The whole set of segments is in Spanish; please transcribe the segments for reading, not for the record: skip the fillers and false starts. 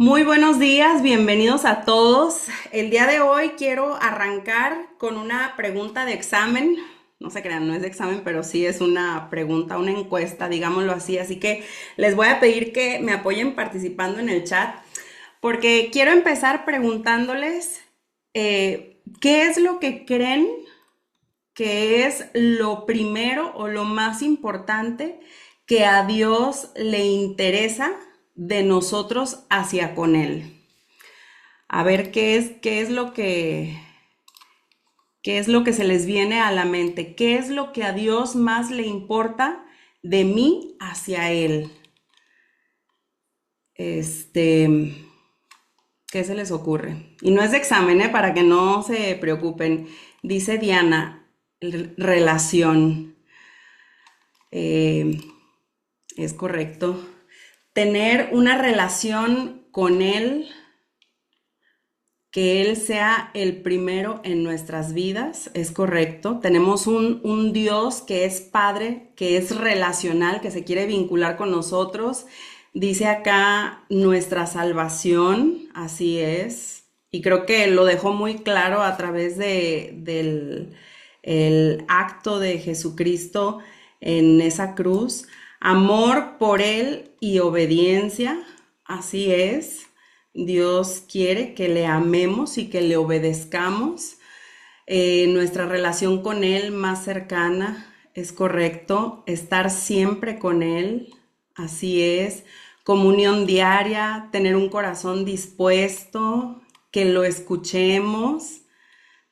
Muy buenos días, bienvenidos a todos. El día de hoy quiero arrancar con una pregunta de examen. No se crean, no es de examen, pero sí es una pregunta, una encuesta, digámoslo así. Así que les voy a pedir que me apoyen participando en el chat, porque quiero empezar preguntándoles qué es lo que creen que es lo primero o lo más importante que a Dios le interesa de nosotros hacia con Él. A ver qué es lo que se les viene a la mente, qué es lo que a Dios más le importa de mí hacia Él. Este, ¿Qué se les ocurre? Y no es de examen, ¿eh? Para que no se preocupen. Dice Diana, relación. Eh, es correcto. Tener una relación con Él, que Él sea el primero en nuestras vidas, es correcto. Tenemos un Dios que es Padre, que es relacional, que se quiere vincular con nosotros. Dice acá nuestra salvación, así es. Y creo que lo dejó muy claro a través del el acto de Jesucristo en esa cruz. Amor por Él y obediencia, así es. Dios quiere que le amemos y que le obedezcamos. Nuestra relación con Él más cercana, es correcto. Estar siempre con Él, así es. Comunión diaria, tener un corazón dispuesto, que lo escuchemos,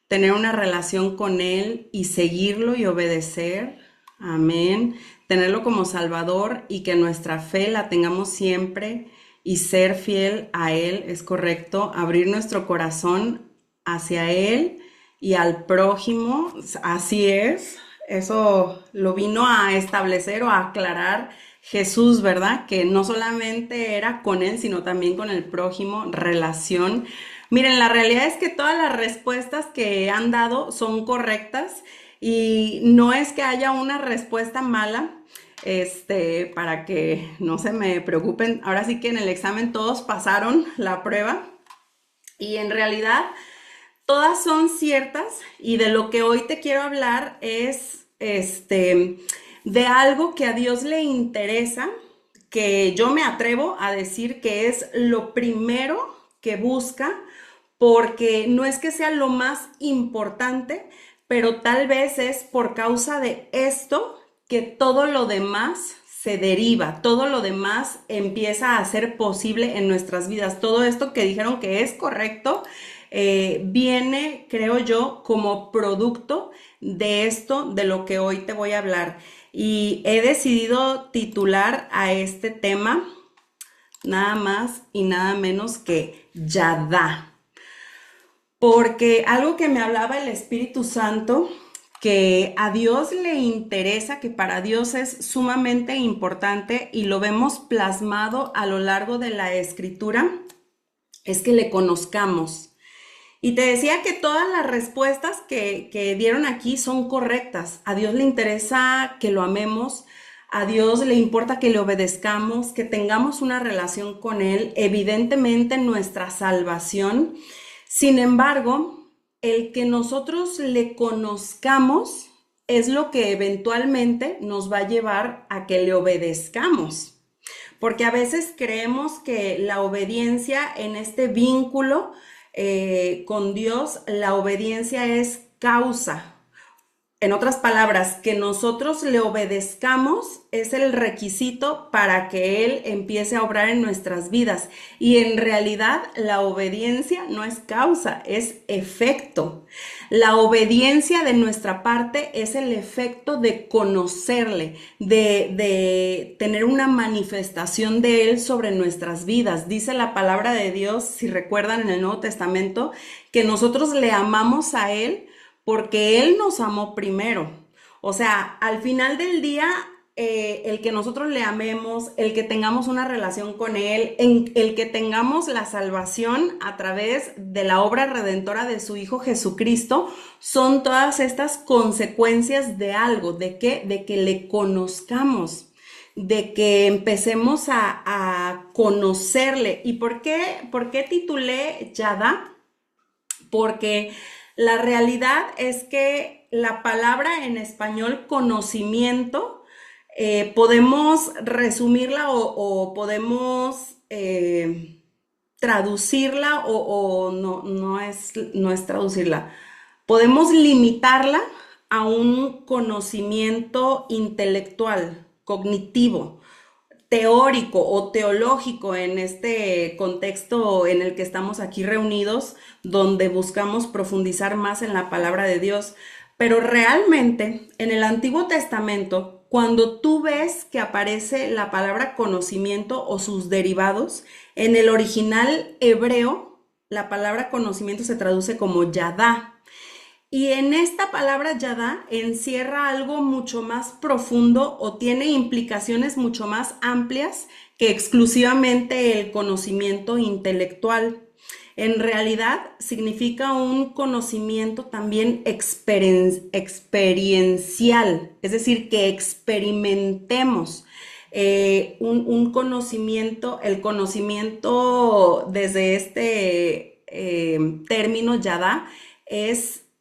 tener una relación con Él y seguirlo y obedecer. Amén. Tenerlo como Salvador y que nuestra fe la tengamos siempre y ser fiel a Él, es correcto. Abrir nuestro corazón hacia Él y al prójimo, así es. Eso lo vino a establecer o a aclarar Jesús, ¿verdad? Que no solamente era con Él, sino también con el prójimo, relación. Miren, la realidad es que todas las respuestas que han dado son correctas y no es que haya una respuesta mala, para que no se me preocupen. Ahora sí que en el examen todos pasaron la prueba y en realidad todas son ciertas y de lo que hoy te quiero hablar es de algo que a Dios le interesa, que yo me atrevo a decir que es lo primero que busca, porque no es que sea lo más importante, pero tal vez es por causa de esto que todo lo demás se deriva, todo lo demás empieza a ser posible en nuestras vidas. Todo esto que dijeron que es correcto, viene, creo yo, como producto de esto de lo que hoy te voy a hablar. Y he decidido titular a este tema nada más y nada menos que Yadá. Porque algo que me hablaba el Espíritu Santo, que a Dios le interesa, que para Dios es sumamente importante y lo vemos plasmado a lo largo de la escritura, es que le conozcamos. Y te decía que todas las respuestas que dieron aquí son correctas. A Dios le interesa que lo amemos, a Dios le importa que le obedezcamos, que tengamos una relación con Él, evidentemente nuestra salvación. Sin embargo, el que nosotros le conozcamos es lo que eventualmente nos va a llevar a que le obedezcamos. Porque a veces creemos que la obediencia en este vínculo con Dios, la obediencia es causa. En otras palabras, que nosotros le obedezcamos es el requisito para que Él empiece a obrar en nuestras vidas. Y en realidad la obediencia no es causa, es efecto. La obediencia de nuestra parte es el efecto de conocerle, de tener una manifestación de Él sobre nuestras vidas. Dice la palabra de Dios, si recuerdan en el Nuevo Testamento, que nosotros le amamos a Él porque Él nos amó primero. O sea, al final del día, el que nosotros le amemos, el que tengamos una relación con Él, el que tengamos la salvación a través de la obra redentora de su Hijo Jesucristo, son todas estas consecuencias de algo, ¿de qué? De que le conozcamos. de que empecemos a conocerle. ¿Y por qué titulé Yada? Porque la realidad es que la palabra en español conocimiento, podemos resumirla o podemos traducirla o no, no es traducirla. Podemos limitarla a un conocimiento intelectual, cognitivo, teórico o teológico en este contexto en el que estamos aquí reunidos, donde buscamos profundizar más en la palabra de Dios. Pero realmente en el Antiguo Testamento, cuando tú ves que aparece la palabra conocimiento o sus derivados, en el original hebreo, la palabra conocimiento se traduce como yadá. Y en esta palabra yadá encierra algo mucho más profundo o tiene implicaciones mucho más amplias que exclusivamente el conocimiento intelectual. En realidad significa un conocimiento también experiencial, es decir, que experimentemos un conocimiento, el conocimiento desde este término yadá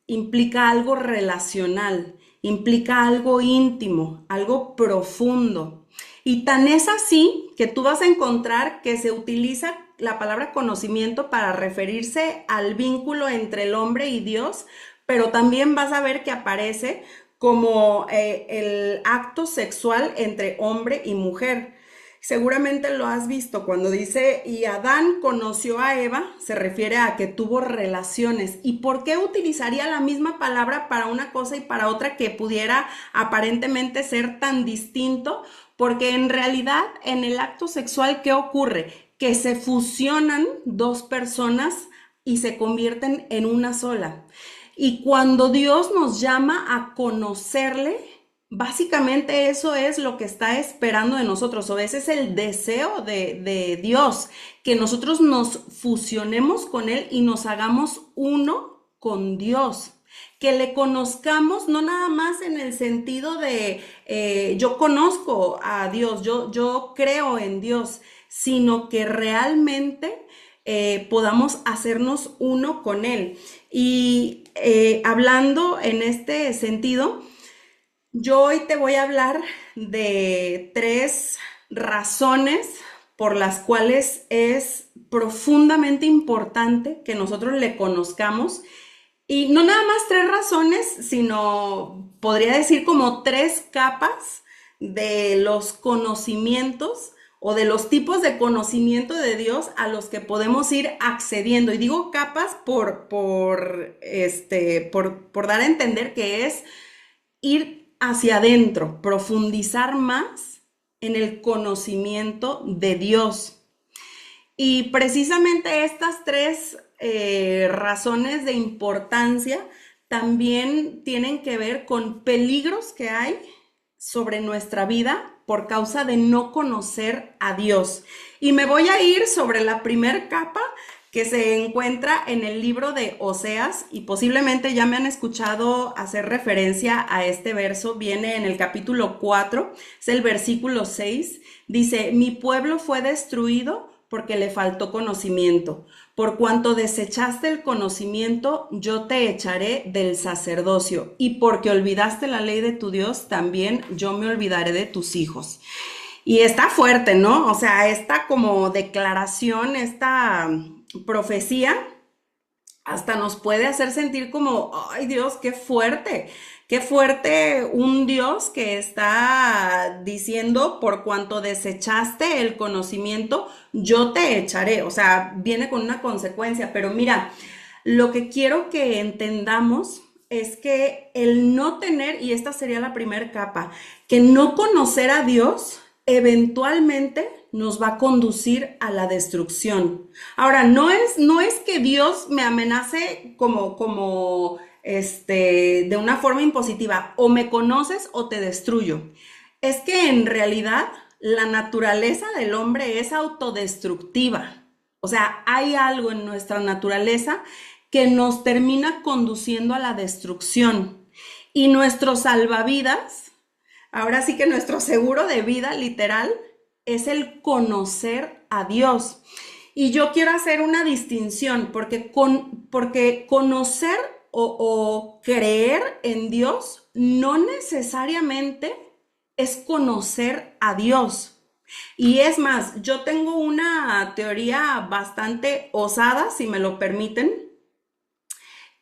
implica algo relacional, implica algo íntimo, algo profundo. Y tan es así que tú vas a encontrar que se utiliza la palabra conocimiento para referirse al vínculo entre el hombre y Dios, pero también vas a ver que aparece como el acto sexual entre hombre y mujer. Seguramente lo has visto cuando dice, y Adán conoció a Eva, se refiere a que tuvo relaciones. ¿Y por qué utilizaría la misma palabra para una cosa y para otra que pudiera aparentemente ser tan distinto? Porque en realidad en el acto sexual, ¿qué ocurre? Que se fusionan dos personas y se convierten en una sola. Y cuando Dios nos llama a conocerle, básicamente eso es lo que está esperando de nosotros, o ese es el deseo de Dios, que nosotros nos fusionemos con Él y nos hagamos uno con Dios. Que le conozcamos no nada más en el sentido de yo conozco a Dios, yo creo en Dios, sino que realmente podamos hacernos uno con Él. Y hablando en este sentido, yo hoy te voy a hablar de 3 razones por las cuales es profundamente importante que nosotros le conozcamos. Y no nada más 3 razones, sino podría decir como 3 capas de los conocimientos o de los tipos de conocimiento de Dios a los que podemos ir accediendo. Y digo capas por dar a entender que es ir hacia adentro, profundizar más en el conocimiento de Dios. Y precisamente estas 3 razones de importancia también tienen que ver con peligros que hay sobre nuestra vida por causa de no conocer a Dios. Y me voy a ir sobre la primer capa que se encuentra en el libro de Oseas, y posiblemente ya me han escuchado hacer referencia a este verso. Viene en el capítulo 4, es el versículo 6. Dice, mi pueblo fue destruido porque le faltó conocimiento. Por cuanto desechaste el conocimiento, yo te echaré del sacerdocio. Y porque olvidaste la ley de tu Dios, también yo me olvidaré de tus hijos. Y está fuerte, ¿no? O sea, esta como declaración, esta profecía, hasta nos puede hacer sentir como, ay Dios, qué fuerte un Dios que está diciendo, por cuanto desechaste el conocimiento, yo te echaré. O sea, viene con una consecuencia, pero mira, lo que quiero que entendamos es que el no tener, y esta sería la primera capa, que no conocer a Dios eventualmente nos va a conducir a la destrucción. Ahora, no es que Dios me amenace de una forma impositiva, o me conoces o te destruyo. Es que en realidad la naturaleza del hombre es autodestructiva. O sea, hay algo en nuestra naturaleza que nos termina conduciendo a la destrucción. Y nuestro salvavidas, ahora sí que nuestro seguro de vida literal es el conocer a Dios. Y yo quiero hacer una distinción porque conocer o creer en Dios no necesariamente es conocer a Dios. Y es más, yo tengo una teoría bastante osada, si me lo permiten,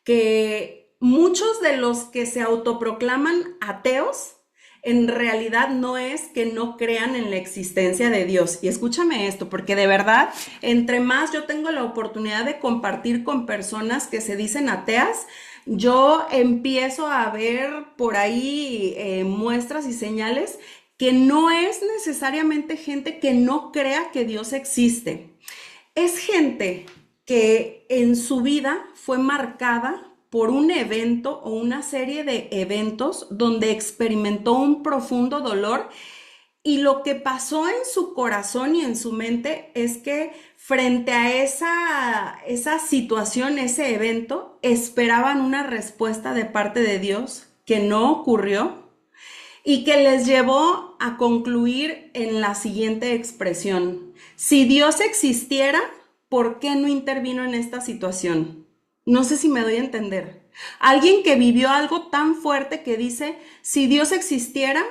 que muchos de los que se autoproclaman ateos en realidad no es que no crean en la existencia de Dios. Y escúchame esto, porque de verdad, entre más yo tengo la oportunidad de compartir con personas que se dicen ateas, yo empiezo a ver por ahí muestras y señales que no es necesariamente gente que no crea que Dios existe. Es gente que en su vida fue marcada por un evento o una serie de eventos donde experimentó un profundo dolor y lo que pasó en su corazón y en su mente es que frente a esa situación, ese evento, esperaban una respuesta de parte de Dios que no ocurrió y que les llevó a concluir en la siguiente expresión: si Dios existiera, ¿por qué no intervino en esta situación? No sé si me doy a entender. Alguien que vivió algo tan fuerte que dice, si Dios existiera,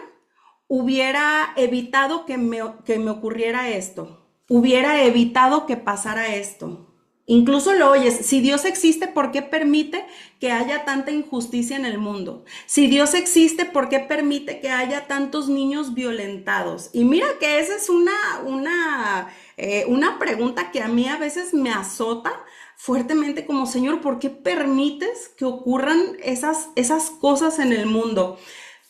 hubiera evitado que me ocurriera esto, hubiera evitado que pasara esto. Incluso lo oyes, si Dios existe, ¿por qué permite que haya tanta injusticia en el mundo? Si Dios existe, ¿por qué permite que haya tantos niños violentados? Y mira que esa es una pregunta que a mí a veces me azota fuertemente como, Señor, ¿por qué permites que ocurran esas cosas en el mundo?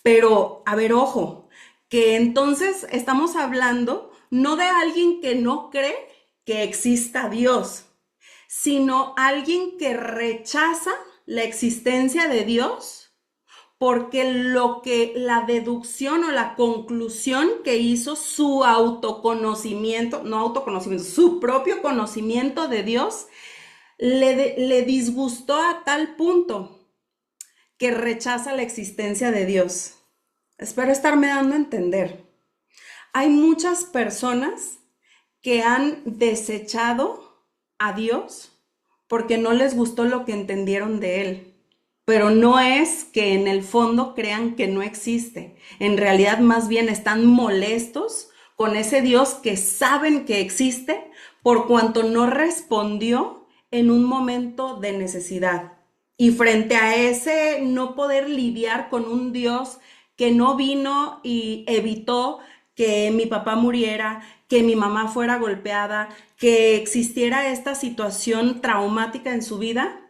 Pero, a ver, ojo, que entonces estamos hablando no de alguien que no cree que exista Dios, sino alguien que rechaza la existencia de Dios porque la deducción o la conclusión que hizo su autoconocimiento, no autoconocimiento, su propio conocimiento de Dios, le disgustó a tal punto que rechaza la existencia de Dios. Espero estarme dando a entender. Hay muchas personas que han desechado a Dios porque no les gustó lo que entendieron de Él. Pero no es que en el fondo crean que no existe. En realidad más bien están molestos con ese Dios que saben que existe por cuanto no respondió en un momento de necesidad. Y frente a ese no poder lidiar con un Dios que no vino y evitó que mi papá muriera, que mi mamá fuera golpeada, que existiera esta situación traumática en su vida,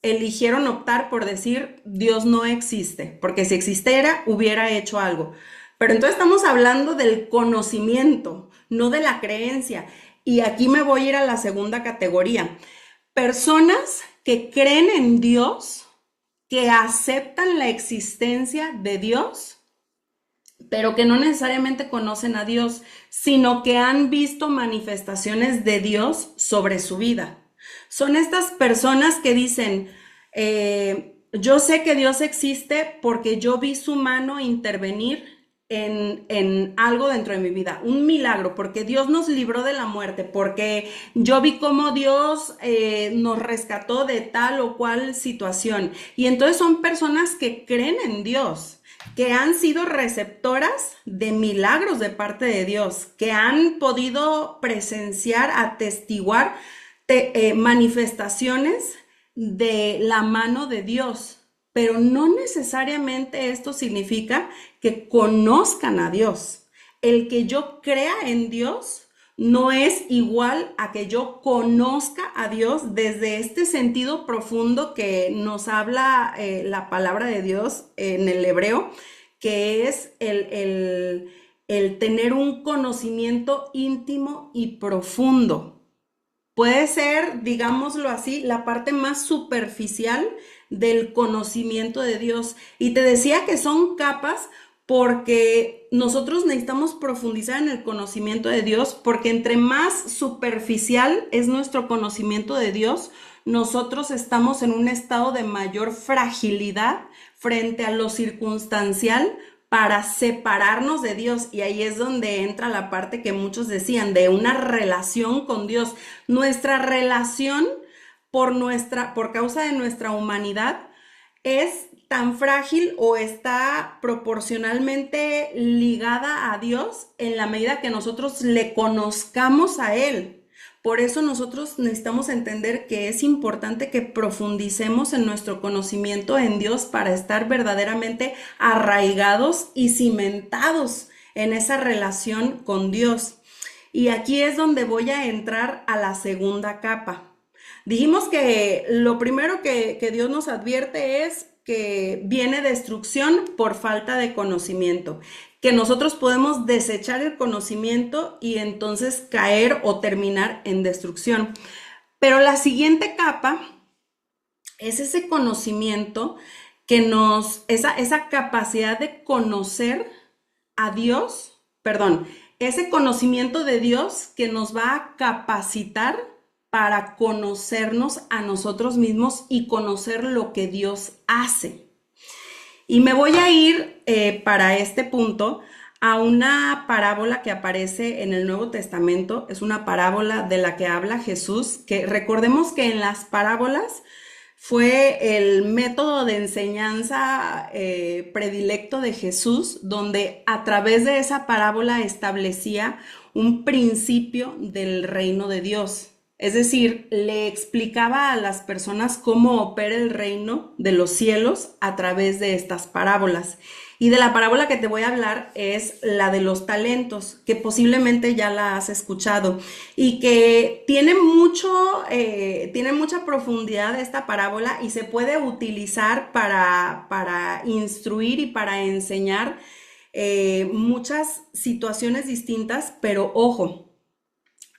eligieron optar por decir Dios no existe, porque si existiera hubiera hecho algo. Pero entonces estamos hablando del conocimiento, no de la creencia. Y aquí me voy a ir a la segunda categoría. Personas que creen en Dios, que aceptan la existencia de Dios, pero que no necesariamente conocen a Dios, sino que han visto manifestaciones de Dios sobre su vida. Son estas personas que dicen, yo sé que Dios existe porque yo vi su mano intervenir en algo dentro de mi vida, un milagro, porque Dios nos libró de la muerte, porque yo vi cómo Dios nos rescató de tal o cual situación. Y entonces son personas que creen en Dios, que han sido receptoras de milagros de parte de Dios, que han podido presenciar, atestiguar manifestaciones de la mano de Dios, pero no necesariamente esto significa que conozcan a Dios. El que yo crea en Dios no es igual a que yo conozca a Dios desde este sentido profundo que nos habla la palabra de Dios en el hebreo, que es el tener un conocimiento íntimo y profundo. Puede ser, digámoslo así, la parte más superficial del conocimiento de Dios. Y te decía que son capas porque nosotros necesitamos profundizar en el conocimiento de Dios, porque entre más superficial es nuestro conocimiento de Dios, nosotros estamos en un estado de mayor fragilidad frente a lo circunstancial, para separarnos de Dios. Y ahí es donde entra la parte que muchos decían de una relación con Dios. Nuestra relación por causa de nuestra humanidad es tan frágil o está proporcionalmente ligada a Dios en la medida que nosotros le conozcamos a Él. Por eso nosotros necesitamos entender que es importante que profundicemos en nuestro conocimiento en Dios para estar verdaderamente arraigados y cimentados en esa relación con Dios. Y aquí es donde voy a entrar a la segunda capa. Dijimos que lo primero que Dios nos advierte es que viene destrucción por falta de conocimiento, que nosotros podemos desechar el conocimiento y entonces caer o terminar en destrucción. Pero la siguiente capa es ese conocimiento esa capacidad de conocer a Dios, perdón, ese conocimiento de Dios que nos va a capacitar para conocernos a nosotros mismos y conocer lo que Dios hace. Y me voy a ir para este punto a una parábola que aparece en el Nuevo Testamento. Es una parábola de la que habla Jesús, que recordemos que en las parábolas fue el método de enseñanza predilecto de Jesús, donde a través de esa parábola establecía un principio del reino de Dios. Es decir, le explicaba a las personas cómo opera el reino de los cielos a través de estas parábolas. Y de la parábola que te voy a hablar es la de los talentos, que posiblemente ya la has escuchado y que tiene mucha profundidad esta parábola y se puede utilizar para instruir y para enseñar muchas situaciones distintas, pero ojo.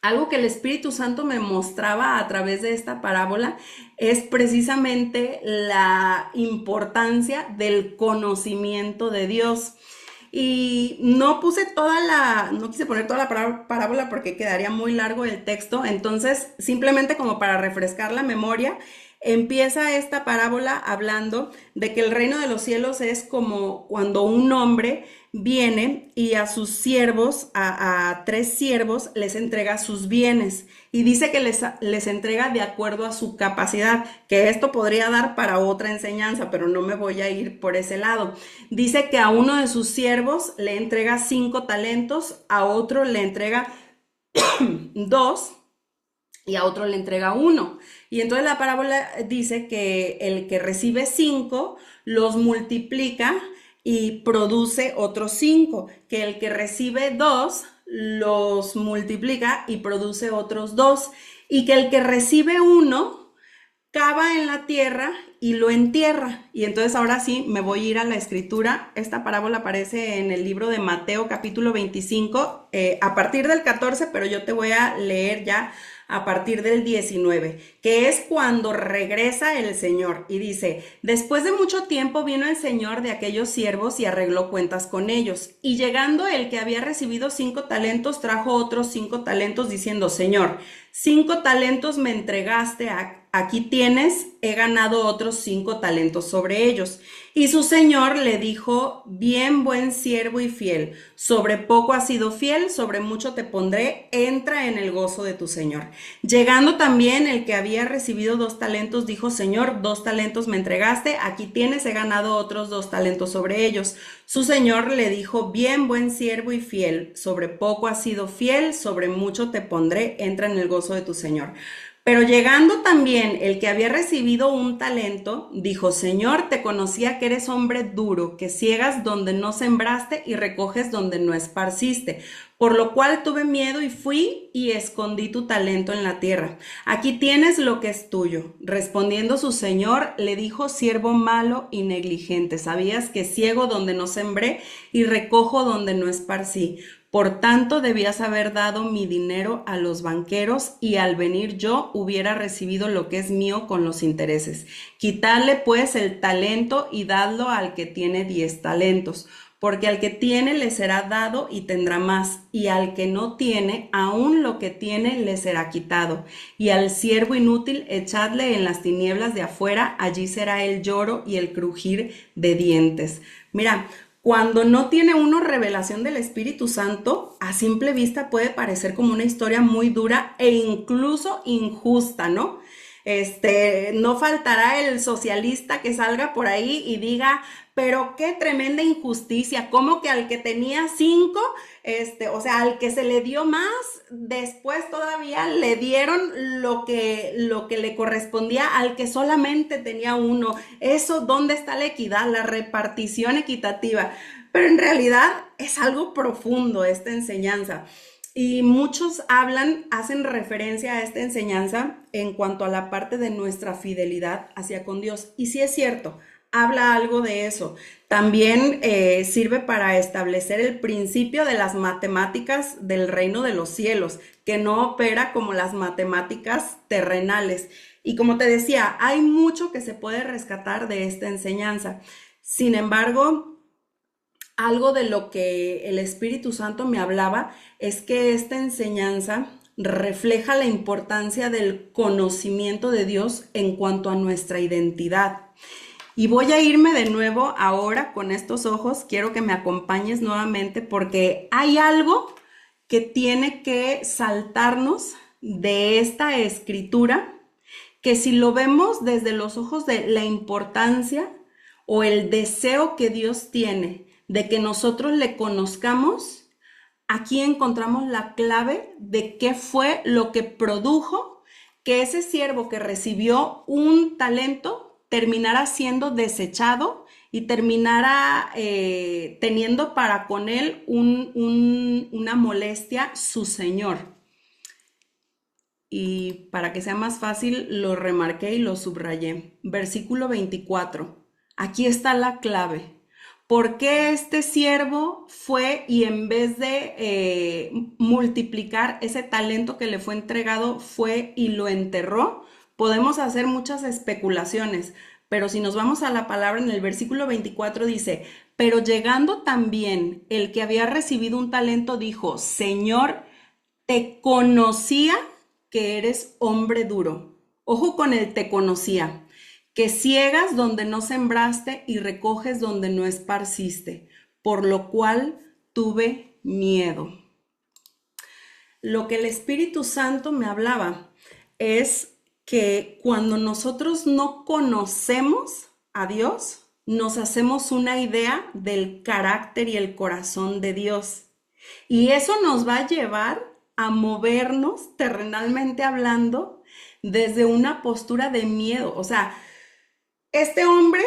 Algo que el Espíritu Santo me mostraba a través de esta parábola es precisamente la importancia del conocimiento de Dios. Y no quise poner toda la parábola porque quedaría muy largo el texto, entonces simplemente como para refrescar la memoria, empieza esta parábola hablando de que el reino de los cielos es como cuando un hombre viene y a sus siervos, a tres siervos, les entrega sus bienes y dice que les entrega de acuerdo a su capacidad, que esto podría dar para otra enseñanza, pero no me voy a ir por ese lado. Dice que a uno de sus siervos le entrega 5 talentos, a otro le entrega 2 y a otro le entrega 1. Y entonces la parábola dice que el que recibe 5 los multiplica y produce otros 5, que el que recibe 2 los multiplica y produce otros 2, y que el que recibe 1 cava en la tierra y lo entierra. Y entonces ahora sí me voy a ir a la escritura. Esta parábola aparece en el libro de Mateo capítulo 25, a partir del 14, pero yo te voy a leer ya a partir del 19, que es cuando regresa el Señor y dice: después de mucho tiempo vino el Señor de aquellos siervos y arregló cuentas con ellos. Y llegando el que había recibido 5 talentos, trajo otros 5 talentos diciendo: Señor, 5 talentos me entregaste, aquí tienes, he ganado otros 5 talentos sobre ellos. Y su señor le dijo: bien, buen siervo y fiel, sobre poco has sido fiel, sobre mucho te pondré, entra en el gozo de tu señor. Llegando también el que había recibido 2 talentos, dijo: Señor, 2 talentos me entregaste, aquí tienes, he ganado otros 2 talentos sobre ellos. Su señor le dijo: bien, buen siervo y fiel, sobre poco has sido fiel, sobre mucho te pondré, entra en el gozo de tu señor. Pero llegando también el que había recibido 1 talento, dijo: Señor, te conocía que eres hombre duro, que ciegas donde no sembraste y recoges donde no esparciste. Por lo cual tuve miedo y fui y escondí tu talento en la tierra. Aquí tienes lo que es tuyo. Respondiendo su señor, le dijo: siervo malo y negligente, sabías que ciego donde no sembré y recojo donde no esparcí. Por tanto, debías haber dado mi dinero a los banqueros y al venir yo hubiera recibido lo que es mío con los intereses. Quitadle pues el talento y dadlo al que tiene 10 talentos. Porque al que tiene le será dado y tendrá más, y al que no tiene, aún lo que tiene le será quitado. Y al siervo inútil echadle en las tinieblas de afuera, allí será el lloro y el crujir de dientes. Mira, Cuando no tiene uno revelación del Espíritu Santo, a simple vista puede parecer como una historia muy dura e incluso injusta, ¿no? No faltará el socialista que salga por ahí y diga, pero qué tremenda injusticia, como que al que tenía cinco, o sea, al que se le dio más, después todavía le dieron lo que le correspondía al que solamente tenía uno. Eso, ¿dónde está la equidad, la repartición equitativa? Pero en realidad es algo profundo esta enseñanza. Y muchos hacen referencia a esta enseñanza en cuanto a la parte de nuestra fidelidad hacia con Dios. Y sí es cierto, habla algo de eso. También sirve para establecer el principio de las matemáticas del reino de los cielos, que no opera como las matemáticas terrenales. Y como te decía, hay mucho que se puede rescatar de esta enseñanza. Sin embargo, algo de lo que el Espíritu Santo me hablaba es que esta enseñanza refleja la importancia del conocimiento de Dios en cuanto a nuestra identidad. Y voy a irme de nuevo ahora con estos ojos. Quiero que me acompañes nuevamente porque hay algo que tiene que saltarnos de esta escritura, que si lo vemos desde los ojos de la importancia o el deseo que Dios tiene de que nosotros le conozcamos, aquí encontramos la clave de qué fue lo que produjo que ese siervo que recibió un talento terminara siendo desechado y terminara teniendo para con él una molestia su señor. Y para que sea más fácil, lo remarqué y lo subrayé. Versículo 24. Aquí está la clave. ¿Por qué este siervo fue y en vez de multiplicar ese talento que le fue entregado, fue y lo enterró? Podemos hacer muchas especulaciones, pero si nos vamos a la palabra en el versículo 24 dice, pero llegando también el que había recibido un talento dijo, Señor, te conocía que eres hombre duro. Ojo con el te conocía, que ciegas donde no sembraste y recoges donde no esparciste, por lo cual tuve miedo. Lo que el Espíritu Santo me hablaba es que cuando nosotros no conocemos a Dios, nos hacemos una idea del carácter y el corazón de Dios. Y eso nos va a llevar a movernos terrenalmente hablando desde una postura de miedo. O sea, este hombre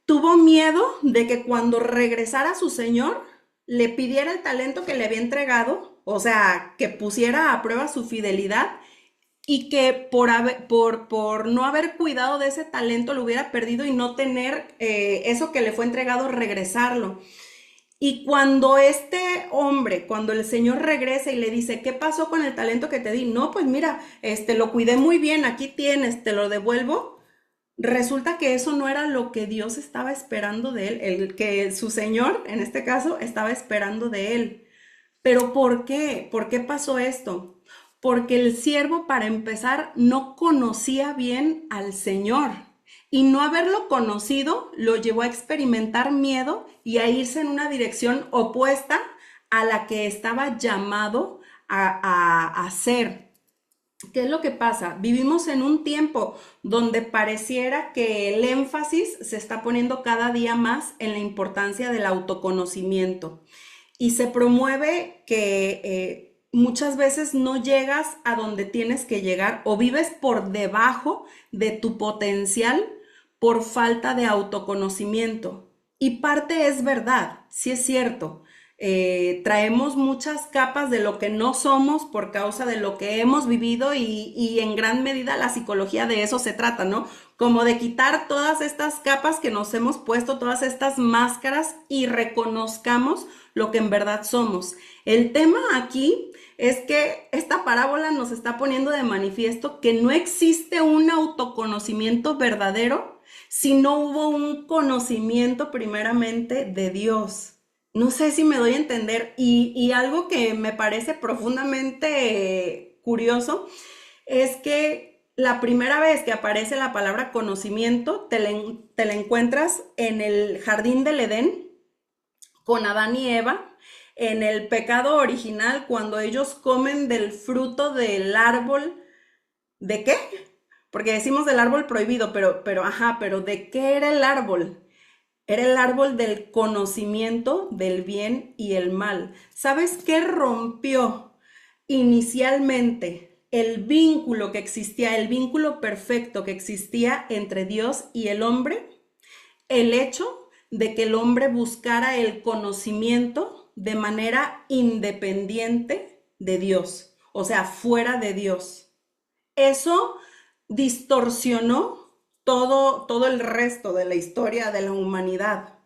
tuvo miedo de que cuando regresara a su señor le pidiera el talento que le había entregado, o sea, que pusiera a prueba su fidelidad y que por no haber cuidado de ese talento lo hubiera perdido y no tener eso que le fue entregado, regresarlo. Y cuando este hombre, cuando el Señor regresa y le dice, ¿qué pasó con el talento que te di? No, pues mira, lo cuidé muy bien, aquí tienes, te lo devuelvo. Resulta que eso no era lo que Dios estaba esperando de él, el que su Señor, en este caso, estaba esperando de él. ¿Pero por qué? ¿Por qué pasó esto? Porque el siervo, para empezar, no conocía bien al Señor. Y no haberlo conocido lo llevó a experimentar miedo y a irse en una dirección opuesta a la que estaba llamado a hacer. ¿Qué es lo que pasa? Vivimos en un tiempo donde pareciera que el énfasis se está poniendo cada día más en la importancia del autoconocimiento y se promueve que muchas veces no llegas a donde tienes que llegar o vives por debajo de tu potencial por falta de autoconocimiento. Y parte es verdad, sí es cierto. Traemos muchas capas de lo que no somos por causa de lo que hemos vivido y en gran medida la psicología de eso se trata, ¿no? Como de quitar todas estas capas que nos hemos puesto, todas estas máscaras y reconozcamos lo que en verdad somos. El tema aquí es que esta parábola nos está poniendo de manifiesto que no existe un autoconocimiento verdadero si no hubo un conocimiento primeramente de Dios. No sé si me doy a entender. Y algo que me parece profundamente curioso es que la primera vez que aparece la palabra conocimiento te la encuentras en el jardín del Edén, con Adán y Eva en el pecado original cuando ellos comen del fruto del árbol. ¿De qué? Porque decimos del árbol prohibido, pero ¿de qué era el árbol? Era el árbol del conocimiento del bien y el mal. ¿Sabes qué rompió inicialmente el vínculo que existía, el vínculo perfecto que existía entre Dios y el hombre? El hecho de que el hombre buscara el conocimiento de manera independiente de Dios, o sea, fuera de Dios. Eso distorsionó todo el resto de la historia de la humanidad.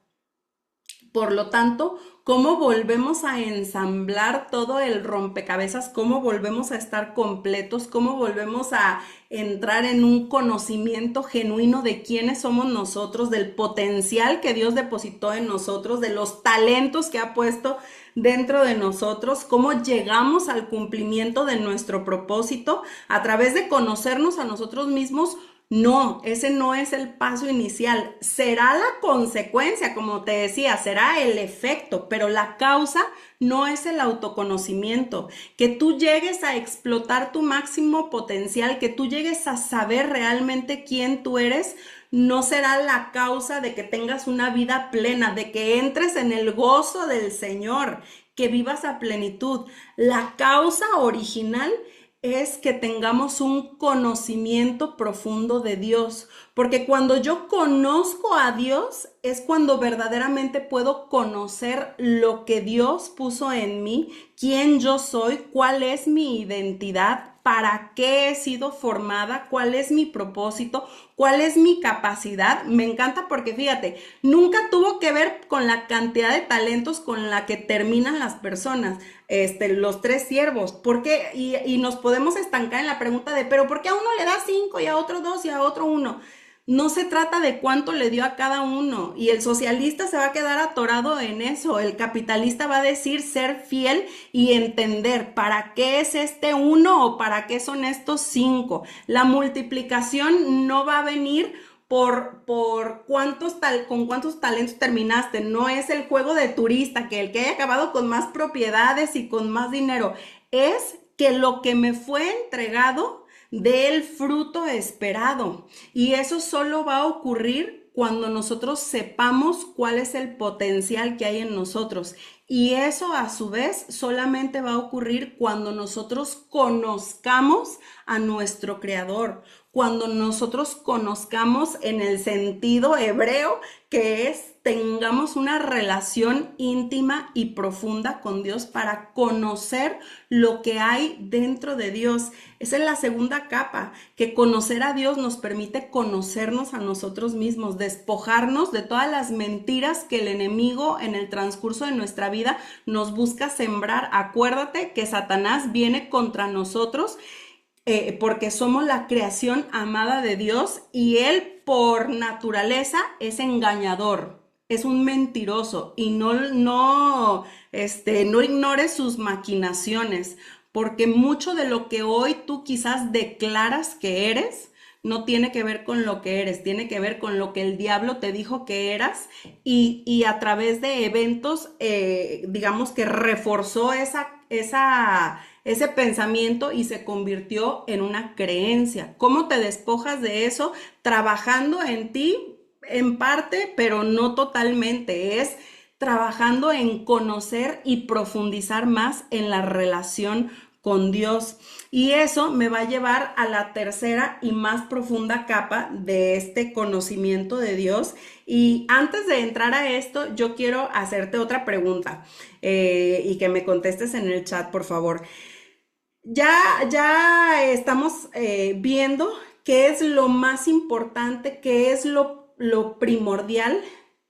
Por lo tanto, ¿cómo volvemos a ensamblar todo el rompecabezas? ¿Cómo volvemos a estar completos? ¿Cómo volvemos a entrar en un conocimiento genuino de quiénes somos nosotros, del potencial que Dios depositó en nosotros, de los talentos que ha puesto dentro de nosotros? ¿Cómo llegamos al cumplimiento de nuestro propósito a través de conocernos a nosotros mismos? No, ese no es el paso inicial. Será la consecuencia, como te decía, será el efecto, pero la causa no es el autoconocimiento. Que tú llegues a explotar tu máximo potencial, que tú llegues a saber realmente quién tú eres, no será la causa de que tengas una vida plena, de que entres en el gozo del Señor, que vivas a plenitud. La causa original es que tengamos un conocimiento profundo de Dios, porque cuando yo conozco a Dios es cuando verdaderamente puedo conocer lo que Dios puso en mí, quién yo soy, cuál es mi identidad, para qué he sido formada, cuál es mi propósito, cuál es mi capacidad. Me encanta porque fíjate, nunca tuvo que ver con la cantidad de talentos con la que terminan las personas, los tres siervos. ¿Por qué? Y nos podemos estancar en la pregunta de, pero ¿por qué a uno le da 5 y a otro 2 y a otro uno? No se trata de cuánto le dio a cada uno, y el socialista se va a quedar atorado en eso. El capitalista va a decir ser fiel y entender para qué es este uno o para qué son estos 5. La multiplicación no va a venir por con cuántos talentos terminaste. No es el juego de turista, que el que haya acabado con más propiedades y con más dinero. Es que lo que me fue entregado dé el fruto esperado. Y eso solo va a ocurrir cuando nosotros sepamos cuál es el potencial que hay en nosotros. Y eso a su vez solamente va a ocurrir cuando nosotros conozcamos a nuestro Creador, cuando nosotros conozcamos en el sentido hebreo, que es tengamos una relación íntima y profunda con Dios para conocer lo que hay dentro de Dios. Esa es la segunda capa, que conocer a Dios nos permite conocernos a nosotros mismos, despojarnos de todas las mentiras que el enemigo en el transcurso de nuestra vida nos busca sembrar. Acuérdate que Satanás viene contra nosotros porque somos la creación amada de Dios, y él por naturaleza es engañador, es un mentiroso, y no ignores sus maquinaciones, porque mucho de lo que hoy tú quizás declaras que eres no tiene que ver con lo que eres, tiene que ver con lo que el diablo te dijo que eras, y a través de eventos, digamos que reforzó ese pensamiento y se convirtió en una creencia. ¿Cómo te despojas de eso? Trabajando en ti en parte, pero no totalmente. Es trabajando en conocer y profundizar más en la relación con Dios. Y eso me va a llevar a la tercera y más profunda capa de este conocimiento de Dios. Y antes de entrar a esto, yo quiero hacerte otra pregunta, y que me contestes en el chat, por favor. Ya estamos viendo qué es lo más importante, qué es lo primordial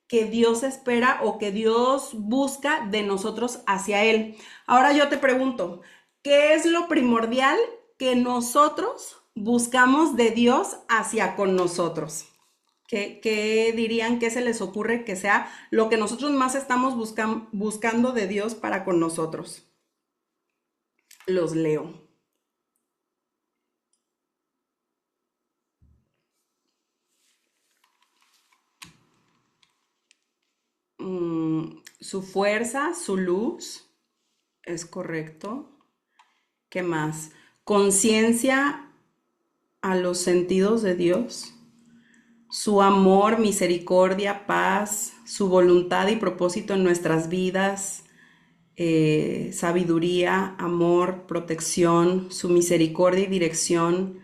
que Dios espera o que Dios busca de nosotros hacia Él. Ahora yo te pregunto, ¿qué es lo primordial que nosotros buscamos de Dios hacia con nosotros? ¿Qué dirían, qué se les ocurre que sea lo que nosotros más estamos buscando de Dios para con nosotros? Los leo. su fuerza, su luz, es correcto. ¿Qué más? Conciencia a los sentidos de Dios, su amor, misericordia, paz, su voluntad y propósito en nuestras vidas, sabiduría, amor, protección, su misericordia y dirección,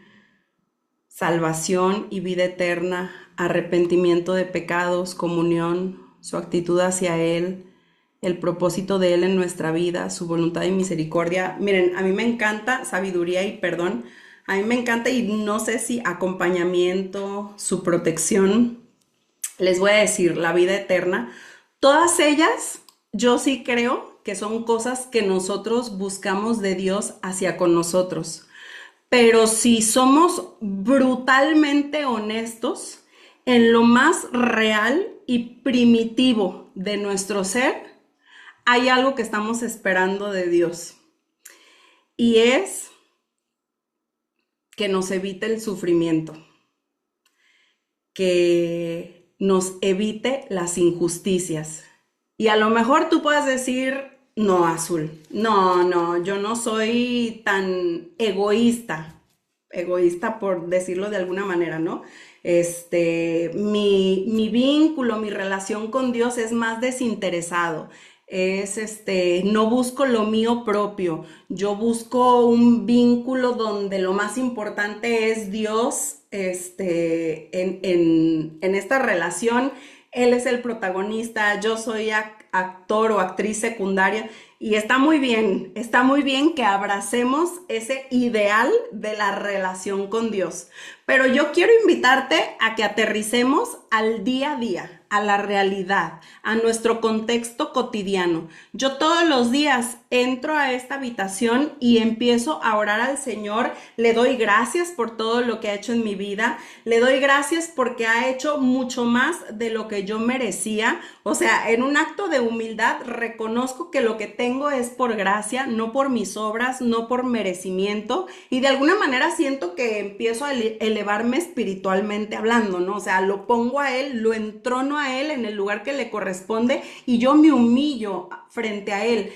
salvación y vida eterna, arrepentimiento de pecados, comunión, su actitud hacia Él, el propósito de Él en nuestra vida, su voluntad y misericordia. Miren, a mí me encanta sabiduría y perdón. A mí me encanta y no sé si acompañamiento, su protección. Les voy a decir, la vida eterna. Todas ellas, yo sí creo que son cosas que nosotros buscamos de Dios hacia con nosotros. Pero si somos brutalmente honestos, en lo más real y primitivo de nuestro ser, hay algo que estamos esperando de Dios. Y es que nos evite el sufrimiento, que nos evite las injusticias. Y a lo mejor tú puedes decir, no, Azul, no, yo no soy tan egoísta por decirlo de alguna manera, ¿no? Mi vínculo, mi relación con Dios es más desinteresado. No busco lo mío propio, yo busco un vínculo donde lo más importante es Dios, en esta relación. Él es el protagonista, yo soy actor o actriz secundaria y está muy bien que abracemos ese ideal de la relación con Dios. Pero yo quiero invitarte a que aterricemos al día a día, a la realidad, a nuestro contexto cotidiano. Yo todos los días entro a esta habitación y empiezo a orar al Señor. Le doy gracias por todo lo que ha hecho en mi vida. Le doy gracias porque ha hecho mucho más de lo que yo merecía. O sea, en un acto de humildad reconozco que lo que tengo es por gracia, no por mis obras, no por merecimiento. Y de alguna manera siento que empiezo a elevarme espiritualmente hablando, ¿no? O sea, lo pongo a Él, lo entrono a Él en el lugar que le corresponde y yo me humillo frente a Él.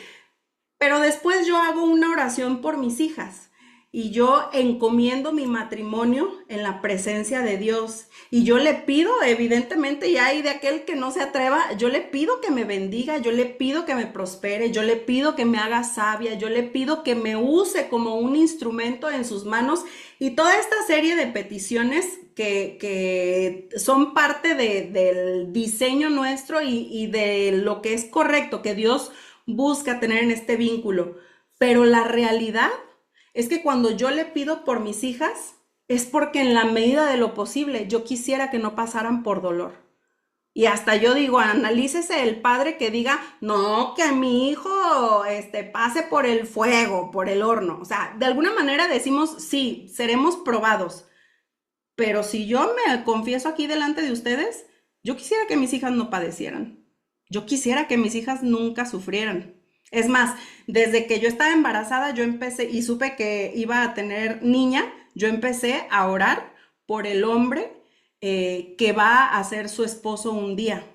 Pero después yo hago una oración por mis hijas y yo encomiendo mi matrimonio en la presencia de Dios. Y yo le pido, evidentemente, ya hay de aquel que no se atreva, yo le pido que me bendiga, yo le pido que me prospere, yo le pido que me haga sabia, yo le pido que me use como un instrumento en sus manos y toda esta serie de peticiones que son parte del diseño nuestro y de lo que es correcto, que Dios busca tener en este vínculo. Pero la realidad es que cuando yo le pido por mis hijas, es porque en la medida de lo posible yo quisiera que no pasaran por dolor. Y hasta yo digo, analícese el padre que diga, no, que mi hijo pase por el fuego, por el horno. O sea, de alguna manera decimos, sí, seremos probados. Pero si yo me confieso aquí delante de ustedes, yo quisiera que mis hijas no padecieran. Yo quisiera que mis hijas nunca sufrieran. Es más, desde que yo estaba embarazada, yo empecé y supe que iba a tener niña, yo empecé a orar por el hombre que va a ser su esposo un día.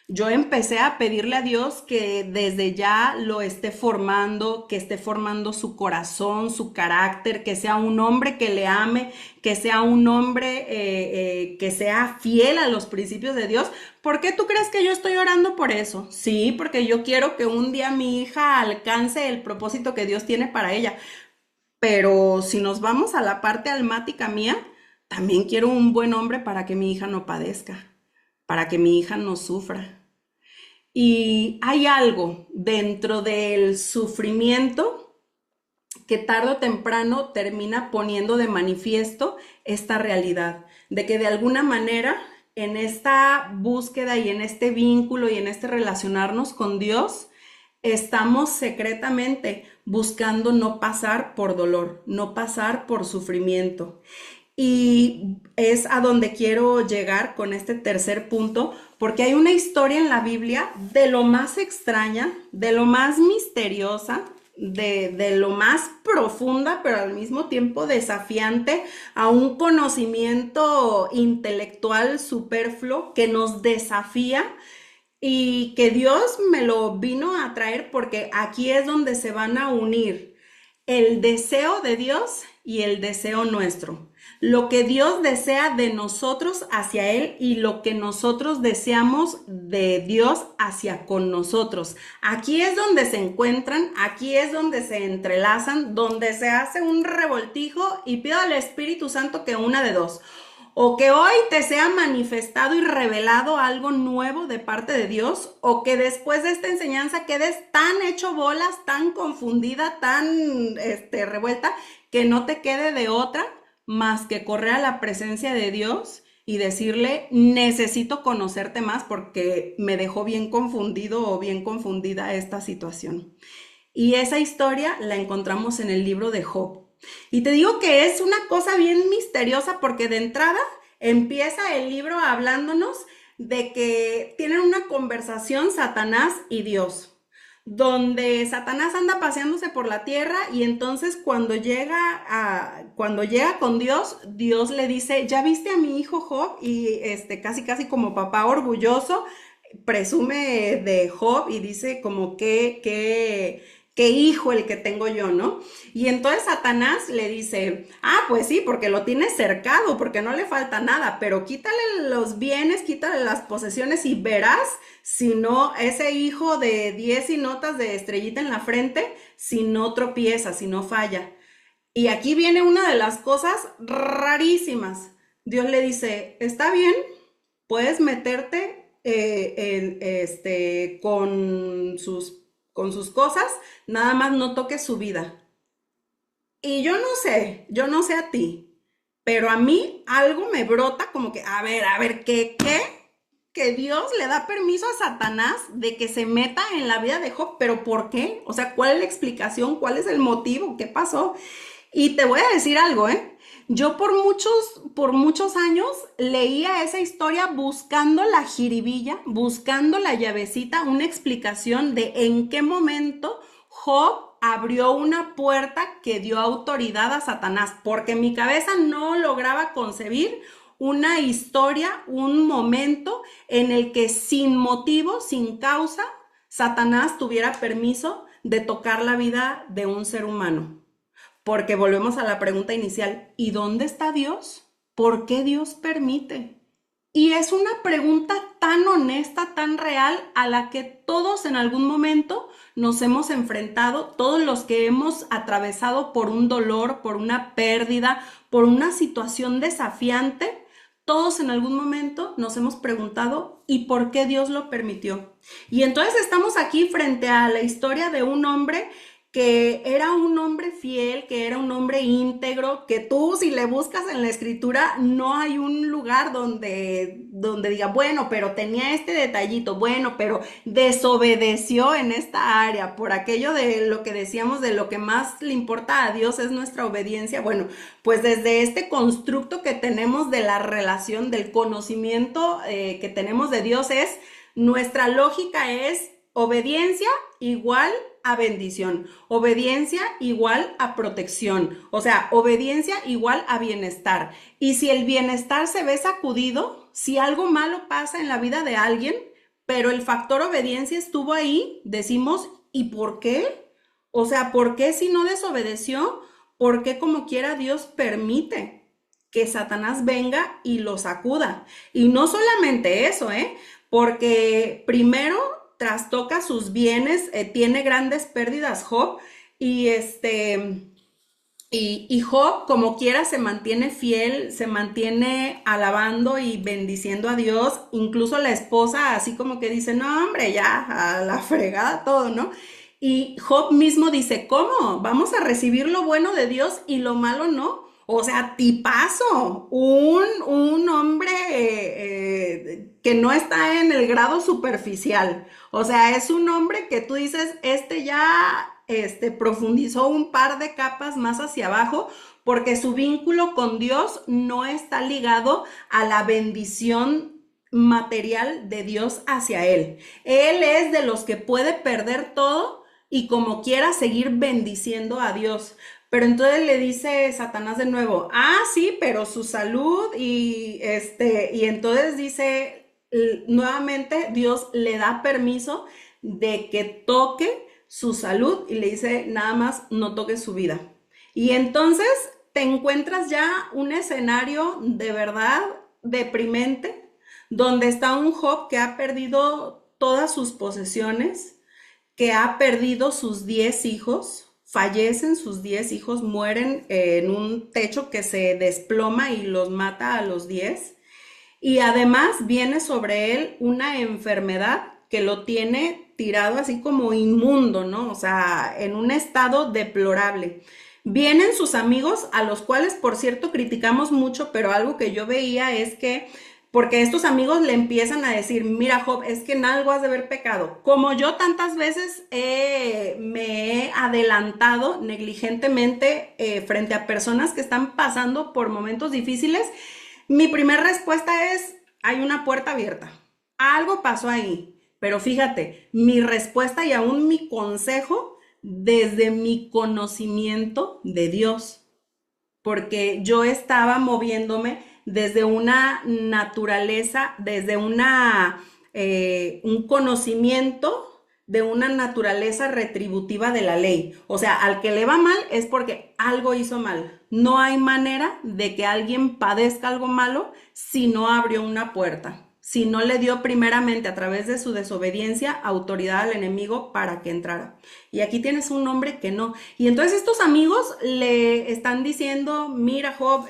Yo empecé a pedirle a Dios que desde ya lo esté formando, que esté formando su corazón, su carácter, que sea un hombre que le ame, que sea un hombre que sea fiel a los principios de Dios. ¿Por qué tú crees que yo estoy orando por eso? Sí, porque yo quiero que un día mi hija alcance el propósito que Dios tiene para ella. Pero si nos vamos a la parte almática mía, también quiero un buen hombre para que mi hija no padezca, para que mi hija no sufra. Y hay algo dentro del sufrimiento que tarde o temprano termina poniendo de manifiesto esta realidad, de que de alguna manera en esta búsqueda y en este vínculo y en este relacionarnos con Dios, estamos secretamente buscando no pasar por dolor, no pasar por sufrimiento. Y es a donde quiero llegar con este tercer punto, porque hay una historia en la Biblia de lo más extraña, de lo más misteriosa, de lo más profunda, pero al mismo tiempo desafiante a un conocimiento intelectual superfluo que nos desafía y que Dios me lo vino a traer porque aquí es donde se van a unir el deseo de Dios y el deseo nuestro. Lo que Dios desea de nosotros hacia Él y lo que nosotros deseamos de Dios hacia con nosotros. Aquí es donde se encuentran, aquí es donde se entrelazan, donde se hace un revoltijo y pido al Espíritu Santo que una de dos. O que hoy te sea manifestado y revelado algo nuevo de parte de Dios, o que después de esta enseñanza quedes tan hecho bolas, tan confundida, tan revuelta, que no te quede de otra más que correr a la presencia de Dios y decirle, necesito conocerte más porque me dejó bien confundido o bien confundida esta situación. Y esa historia la encontramos en el libro de Job. Y te digo que es una cosa bien misteriosa porque de entrada empieza el libro hablándonos de que tienen una conversación Satanás y Dios, donde Satanás anda paseándose por la tierra y entonces cuando llega con Dios, Dios le dice, ¿ya viste a mi hijo Job? Y casi casi como papá orgulloso presume de Job y dice como qué hijo el que tengo yo, ¿no? Y entonces Satanás le dice, pues sí, porque lo tienes cercado, porque no le falta nada, pero quítale los bienes, quítale las posesiones y verás si no, ese hijo de 10 y notas de estrellita en la frente, si no tropieza, si no falla. Y aquí viene una de las cosas rarísimas. Dios le dice, está bien, puedes meterte con sus cosas, nada más no toques su vida. Y yo no sé a ti, pero a mí algo me brota como que, a ver, ¿qué? Que Dios le da permiso a Satanás de que se meta en la vida de Job, pero ¿por qué? O sea, ¿cuál es la explicación? ¿Cuál es el motivo? ¿Qué pasó? Y te voy a decir algo, ¿eh? Yo por muchos años leía esa historia buscando la jiribilla, buscando la llavecita, una explicación de en qué momento Job abrió una puerta que dio autoridad a Satanás, porque mi cabeza no lograba concebir una historia, un momento en el que sin motivo, sin causa, Satanás tuviera permiso de tocar la vida de un ser humano. Porque volvemos a la pregunta inicial, ¿y dónde está Dios? ¿Por qué Dios permite? Y es una pregunta tan honesta, tan real, a la que todos en algún momento nos hemos enfrentado, todos los que hemos atravesado por un dolor, por una pérdida, por una situación desafiante, todos en algún momento nos hemos preguntado, ¿y por qué Dios lo permitió? Y entonces estamos aquí frente a la historia de un hombre que era un hombre fiel, que era un hombre íntegro, que tú si le buscas en la escritura no hay un lugar donde diga, bueno, pero tenía este detallito, bueno, pero desobedeció en esta área, por aquello de lo que decíamos, de lo que más le importa a Dios es nuestra obediencia. Bueno, pues desde este constructo que tenemos de la relación, del conocimiento que tenemos de Dios es, nuestra lógica es obediencia igual a bendición, obediencia igual a protección, o sea, obediencia igual a bienestar. Y si el bienestar se ve sacudido, si algo malo pasa en la vida de alguien, pero el factor obediencia estuvo ahí, decimos, ¿y por qué? O sea, ¿por qué si no desobedeció? ¿Por qué como quiera Dios permite que Satanás venga y lo sacuda? Y no solamente eso, porque primero trastoca sus bienes, tiene grandes pérdidas Job y y Job como quiera se mantiene fiel, se mantiene alabando y bendiciendo a Dios, incluso la esposa así como que dice, no hombre, ya a la fregada todo, ¿no? Y Job mismo dice, ¿cómo? Vamos a recibir lo bueno de Dios y lo malo no. O sea, tipazo, un hombre que no está en el grado superficial. O sea, es un hombre que tú dices, ya profundizó un par de capas más hacia abajo porque su vínculo con Dios no está ligado a la bendición material de Dios hacia él. Él es de los que puede perder todo y como quiera seguir bendiciendo a Dios. Pero entonces le dice Satanás de nuevo, sí, pero su salud y entonces dice nuevamente Dios le da permiso de que toque su salud y le dice nada más no toque su vida. Y entonces te encuentras ya un escenario de verdad deprimente, donde está un Job que ha perdido todas sus posesiones, que ha perdido sus 10 hijos, fallecen sus 10 hijos, mueren en un techo que se desploma y los mata a los 10. Y además viene sobre él una enfermedad que lo tiene tirado así como inmundo, ¿no? O sea, en un estado deplorable. Vienen sus amigos, a los cuales, por cierto, criticamos mucho, pero algo que yo veía es que, porque estos amigos le empiezan a decir, mira Job, es que en algo has de haber pecado. Como yo tantas veces me he adelantado negligentemente frente a personas que están pasando por momentos difíciles, mi primera respuesta es, hay una puerta abierta. Algo pasó ahí. Pero fíjate, mi respuesta y aún mi consejo desde mi conocimiento de Dios, porque yo estaba moviéndome desde una naturaleza, desde un conocimiento de una naturaleza retributiva de la ley. O sea, al que le va mal es porque algo hizo mal. No hay manera de que alguien padezca algo malo si no abrió una puerta, si no le dio primeramente a través de su desobediencia autoridad al enemigo para que entrara. Y aquí tienes un hombre que no. Y entonces estos amigos le están diciendo, mira Job,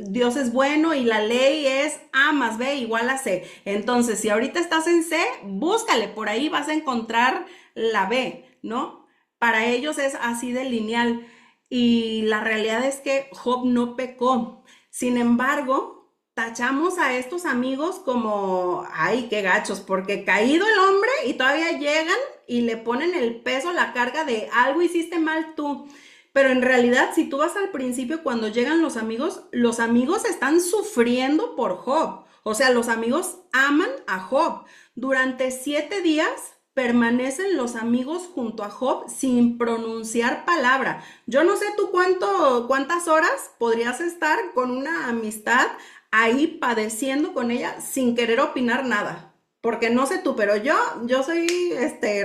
Dios es bueno y la ley es A más B igual a C. Entonces, si ahorita estás en C, búscale, por ahí vas a encontrar la B, ¿no? Para ellos es así de lineal. Y la realidad es que Job no pecó. Sin embargo, tachamos a estos amigos como, ay, qué gachos, porque caído el hombre y todavía llegan y le ponen el peso, la carga de algo hiciste mal tú. Pero en realidad, si tú vas al principio, cuando llegan los amigos están sufriendo por Job. O sea, los amigos aman a Job. Durante 7 días permanecen los amigos junto a Job sin pronunciar palabra. Yo no sé tú cuántas horas podrías estar con una amistad ahí padeciendo con ella sin querer opinar nada. Porque no sé tú, pero yo soy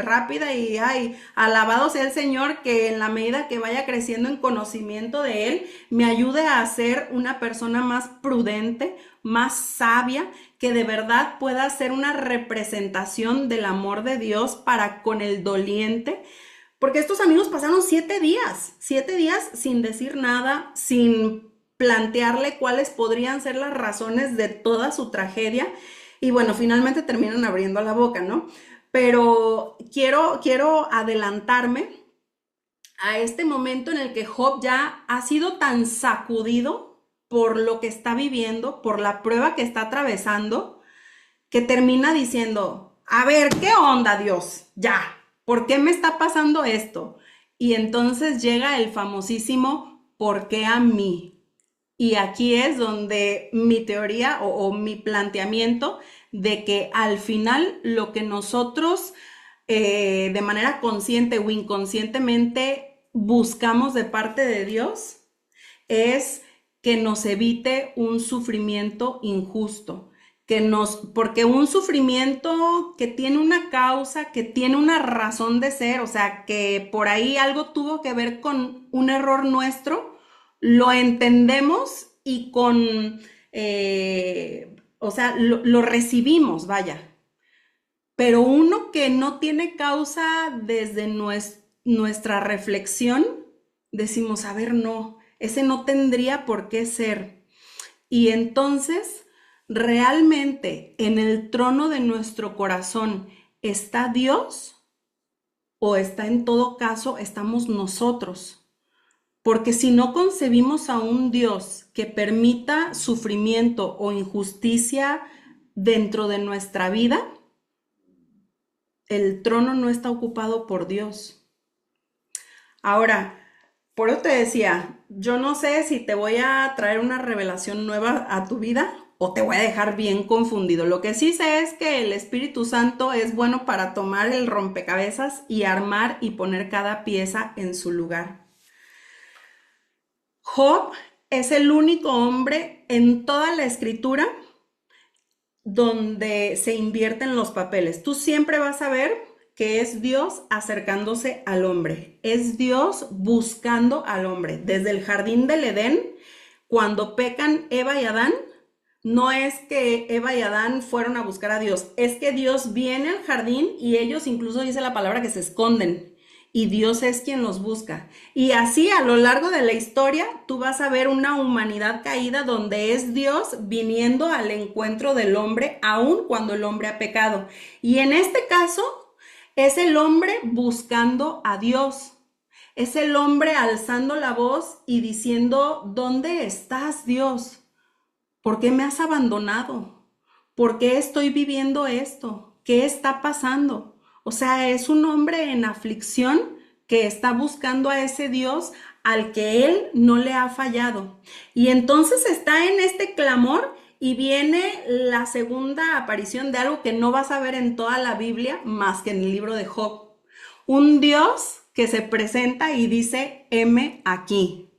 rápida y ay, alabado sea el Señor que en la medida que vaya creciendo en conocimiento de Él, me ayude a ser una persona más prudente, más sabia, que de verdad pueda ser una representación del amor de Dios para con el doliente. Porque estos amigos pasaron 7 días sin decir nada, sin plantearle cuáles podrían ser las razones de toda su tragedia. Y bueno, finalmente terminan abriendo la boca, ¿no? Pero quiero adelantarme a este momento en el que Job ya ha sido tan sacudido por lo que está viviendo, por la prueba que está atravesando, que termina diciendo, a ver, ¿qué onda, Dios? Ya, ¿por qué me está pasando esto? Y entonces llega el famosísimo, ¿por qué a mí? Y aquí es donde mi teoría o mi planteamiento de que al final lo que nosotros de manera consciente o inconscientemente buscamos de parte de Dios es que nos evite un sufrimiento injusto, porque un sufrimiento que tiene una causa, que tiene una razón de ser, o sea, que por ahí algo tuvo que ver con un error nuestro, lo entendemos y o sea, lo recibimos, vaya. Pero uno que no tiene causa desde nuestra reflexión, decimos, a ver, no, ese no tendría por qué ser. Y entonces, ¿realmente en el trono de nuestro corazón está Dios o está en todo caso, estamos nosotros? Porque si no concebimos a un Dios que permita sufrimiento o injusticia dentro de nuestra vida, el trono no está ocupado por Dios. Ahora, por eso te decía, yo no sé si te voy a traer una revelación nueva a tu vida o te voy a dejar bien confundido. Lo que sí sé es que el Espíritu Santo es bueno para tomar el rompecabezas y armar y poner cada pieza en su lugar. Job es el único hombre en toda la escritura donde se invierten los papeles. Tú siempre vas a ver que es Dios acercándose al hombre, es Dios buscando al hombre. Desde el jardín del Edén, cuando pecan Eva y Adán, no es que Eva y Adán fueron a buscar a Dios, es que Dios viene al jardín y ellos, incluso dice la palabra, que se esconden y Dios es quien los busca. Y así a lo largo de la historia tú vas a ver una humanidad caída donde es Dios viniendo al encuentro del hombre aun cuando el hombre ha pecado. Y en este caso es el hombre buscando a Dios. Es el hombre alzando la voz y diciendo: ¿dónde estás, Dios? ¿Por qué me has abandonado? ¿Por qué estoy viviendo esto? ¿Qué está pasando? O sea, es un hombre en aflicción que está buscando a ese Dios al que él no le ha fallado. Y entonces está en este clamor y viene la segunda aparición de algo que no vas a ver en toda la Biblia más que en el libro de Job. Un Dios que se presenta y dice: heme aquí.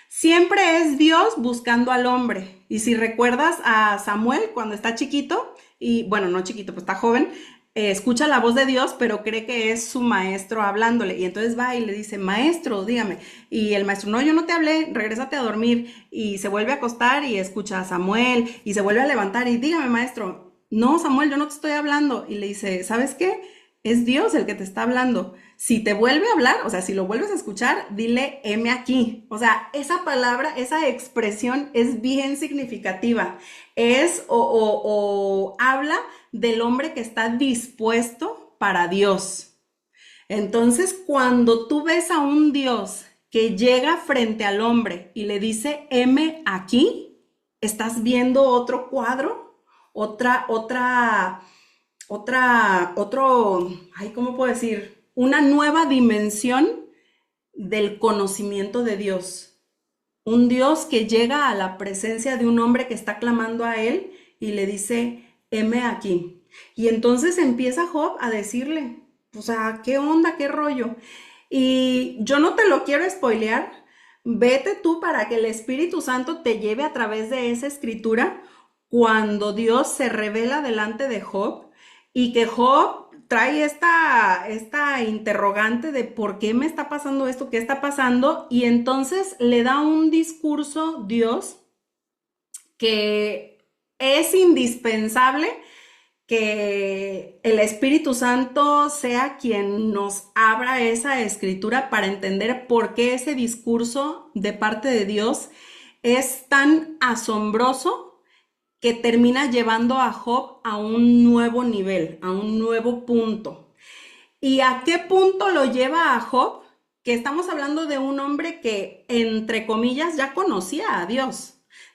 Siempre es Dios buscando al hombre. Y si recuerdas a Samuel cuando está chiquito, y bueno, no chiquito, pues está joven, escucha la voz de Dios, pero cree que es su maestro hablándole. Y entonces va y le dice: maestro, dígame. Y el maestro: no, yo no te hablé, regrésate a dormir. Y se vuelve a acostar y escucha a Samuel y se vuelve a levantar y: dígame, maestro. No, Samuel, yo no te estoy hablando. Y le dice: ¿sabes qué? Es Dios el que te está hablando. Si te vuelve a hablar, o sea, si lo vuelves a escuchar, dile: heme aquí. O sea, esa palabra, esa expresión es bien significativa. Es o habla del hombre que está dispuesto para Dios. Entonces, cuando tú ves a un Dios que llega frente al hombre y le dice: heme aquí, estás viendo otro cuadro, ay, ¿cómo puedo decir? Una nueva dimensión del conocimiento de Dios. Un Dios que llega a la presencia de un hombre que está clamando a él y le dice: heme aquí. Y entonces empieza Job a decirle: o sea, ¿qué onda? ¿Qué rollo? Y yo no te lo quiero spoilear. Vete tú para que el Espíritu Santo te lleve a través de esa escritura cuando Dios se revela delante de Job y que Job trae esta interrogante de por qué me está pasando esto, qué está pasando, y entonces le da un discurso Dios que es indispensable que el Espíritu Santo sea quien nos abra esa escritura para entender por qué ese discurso de parte de Dios es tan asombroso que termina llevando a Job a un nuevo nivel, a un nuevo punto. ¿Y a qué punto lo lleva a Job? Que estamos hablando de un hombre que, entre comillas, ya conocía a Dios,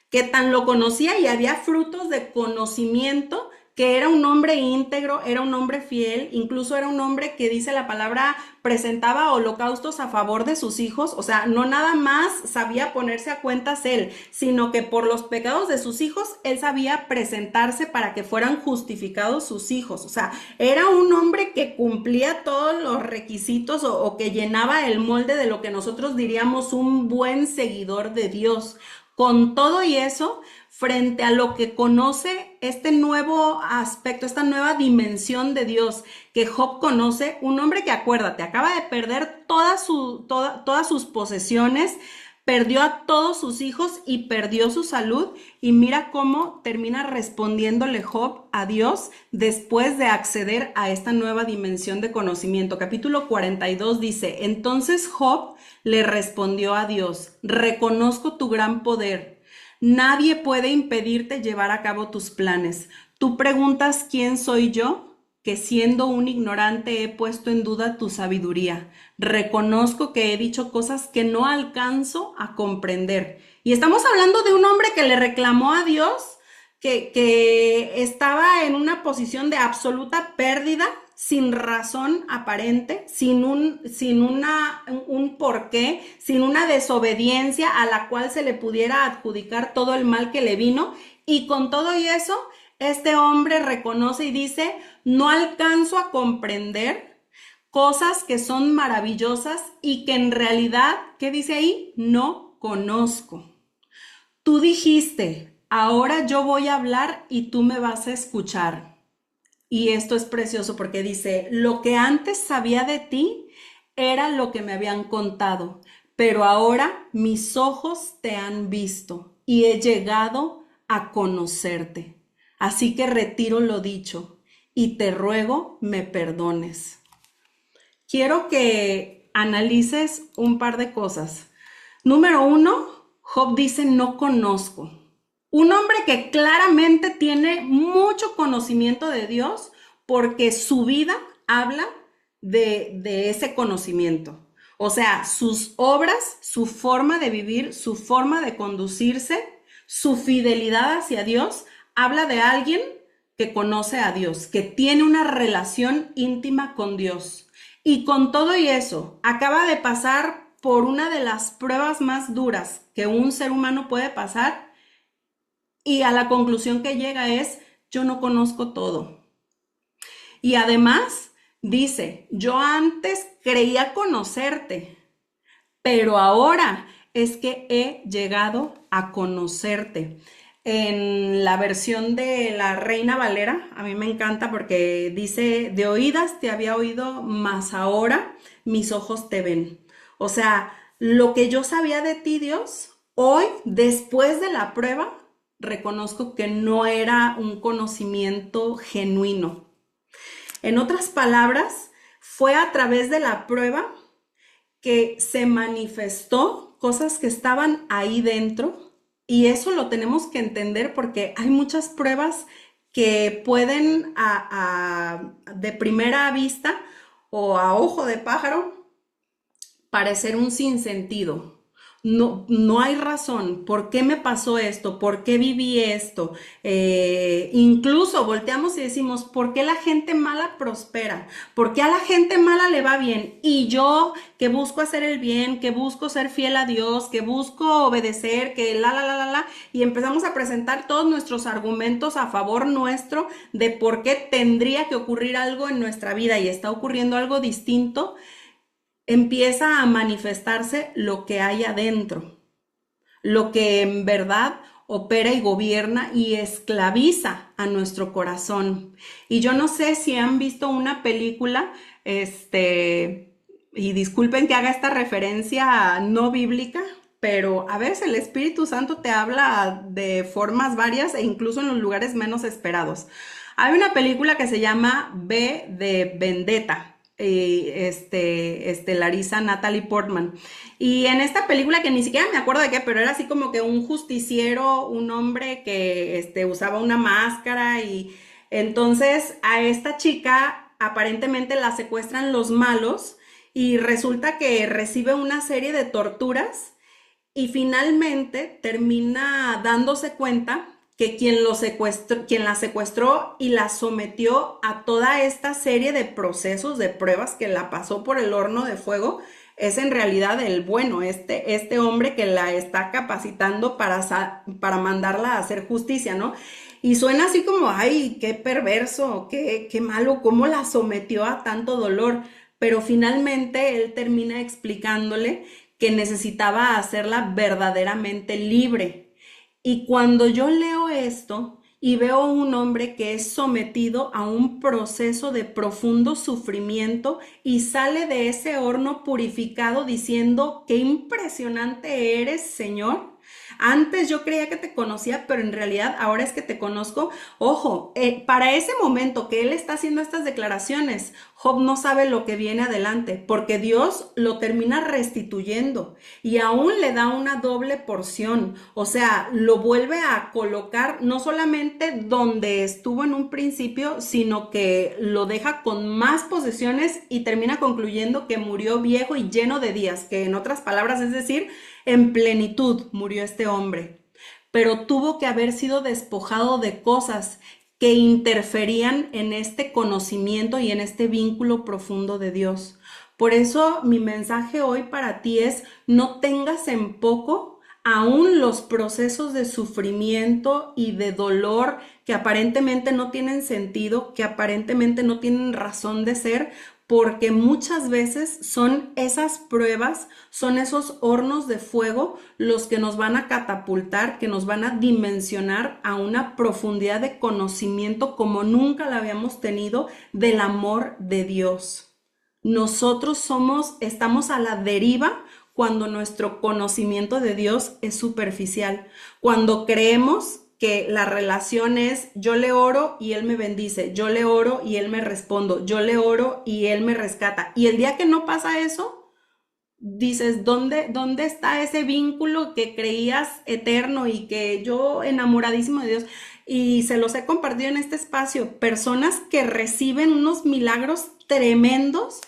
que tan lo conocía y había frutos de conocimiento, que era un hombre íntegro, era un hombre fiel, incluso era un hombre que, dice la palabra, presentaba holocaustos a favor de sus hijos. O sea, no nada más sabía ponerse a cuentas él, sino que por los pecados de sus hijos él sabía presentarse para que fueran justificados sus hijos. O sea, era un hombre que cumplía todos los requisitos o que llenaba el molde de lo que nosotros diríamos un buen seguidor de Dios. Con todo y eso, frente a lo que conoce este nuevo aspecto, esta nueva dimensión de Dios que Job conoce, un hombre que, acuérdate, acaba de perder todas sus posesiones, perdió a todos sus hijos y perdió su salud, y mira cómo termina respondiéndole Job a Dios después de acceder a esta nueva dimensión de conocimiento. Capítulo 42 dice: entonces Job le respondió a Dios: reconozco tu gran poder. Nadie puede impedirte llevar a cabo tus planes. Tú preguntas: ¿quién soy yo? Que siendo un ignorante he puesto en duda tu sabiduría. Reconozco que he dicho cosas que no alcanzo a comprender. Y estamos hablando de un hombre que le reclamó a Dios, que estaba en una posición de absoluta pérdida, sin razón aparente, sin un porqué, sin una desobediencia a la cual se le pudiera adjudicar todo el mal que le vino. Y con todo y eso, este hombre reconoce y dice: no alcanzo a comprender cosas que son maravillosas y que en realidad, ¿qué dice ahí? No conozco. Tú dijiste: ahora yo voy a hablar y tú me vas a escuchar. Y esto es precioso porque dice, lo que antes sabía de ti era lo que me habían contado, pero ahora mis ojos te han visto y he llegado a conocerte. Así que retiro lo dicho y te ruego me perdones. Quiero que analices un par de cosas. Número uno, Job dice no conozco. Un hombre que claramente tiene mucho conocimiento de Dios porque su vida habla de ese conocimiento. O sea, sus obras, su forma de vivir, su forma de conducirse, su fidelidad hacia Dios, habla de alguien que conoce a Dios, que tiene una relación íntima con Dios. Y con todo y eso, acaba de pasar por una de las pruebas más duras que un ser humano puede pasar y a la conclusión que llega es, yo no conozco todo. Y además dice, yo antes creía conocerte, pero ahora es que he llegado a conocerte. En la versión de la Reina Valera, a mí me encanta porque dice, de oídas te había oído, mas ahora mis ojos te ven. O sea, lo que yo sabía de ti, Dios, hoy, después de la prueba, reconozco que no era un conocimiento genuino. En otras palabras, fue a través de la prueba que se manifestó cosas que estaban ahí dentro y eso lo tenemos que entender porque hay muchas pruebas que pueden de primera vista o a ojo de pájaro parecer un sinsentido. No, no hay razón. ¿Por qué me pasó esto? ¿Por qué viví esto? Incluso volteamos y decimos, ¿por qué la gente mala prospera? ¿Por qué a la gente mala le va bien? Y yo que busco hacer el bien, que busco ser fiel a Dios, que busco obedecer, que y empezamos a presentar todos nuestros argumentos a favor nuestro de por qué tendría que ocurrir algo en nuestra vida y está ocurriendo algo distinto, empieza a manifestarse lo que hay adentro, lo que en verdad opera y gobierna y esclaviza a nuestro corazón. Y yo no sé si han visto una película, y disculpen que haga esta referencia no bíblica, pero a veces el Espíritu Santo te habla de formas varias e incluso en los lugares menos esperados. Hay una película que se llama V de Vendetta, estelariza Natalie Portman. Y en esta película, que ni siquiera me acuerdo de qué, pero era así como que un justiciero, un hombre que usaba una máscara y entonces a esta chica aparentemente la secuestran los malos y resulta que recibe una serie de torturas y finalmente termina dándose cuenta que quien la secuestró y la sometió a toda esta serie de procesos, de pruebas que la pasó por el horno de fuego, es en realidad el bueno, este hombre que la está capacitando para mandarla a hacer justicia, ¿no? Y suena así como, ay, qué perverso, qué malo, cómo la sometió a tanto dolor. Pero finalmente él termina explicándole que necesitaba hacerla verdaderamente libre. Y cuando yo leo esto y veo un hombre que es sometido a un proceso de profundo sufrimiento y sale de ese horno purificado diciendo, qué impresionante eres, Señor. Antes yo creía que te conocía, pero en realidad ahora es que te conozco. Ojo, para ese momento que él está haciendo estas declaraciones, Job no sabe lo que viene adelante, porque Dios lo termina restituyendo y aún le da una doble porción. O sea, lo vuelve a colocar no solamente donde estuvo en un principio, sino que lo deja con más posesiones y termina concluyendo que murió viejo y lleno de días, que en otras palabras es decir, en plenitud murió este hombre, pero tuvo que haber sido despojado de cosas que interferían en este conocimiento y en este vínculo profundo de Dios. Por eso mi mensaje hoy para ti es, no tengas en poco aún los procesos de sufrimiento y de dolor que aparentemente no tienen sentido, que aparentemente no tienen razón de ser, porque muchas veces son esas pruebas, son esos hornos de fuego los que nos van a catapultar, que nos van a dimensionar a una profundidad de conocimiento como nunca la habíamos tenido del amor de Dios. Nosotros estamos a la deriva cuando nuestro conocimiento de Dios es superficial, cuando creemos que la relación es yo le oro y él me bendice, yo le oro y él me respondo, yo le oro y él me rescata. Y el día que no pasa eso, dices, ¿dónde está ese vínculo que creías eterno y que yo enamoradísimo de Dios? Y se los he compartido en este espacio, personas que reciben unos milagros tremendos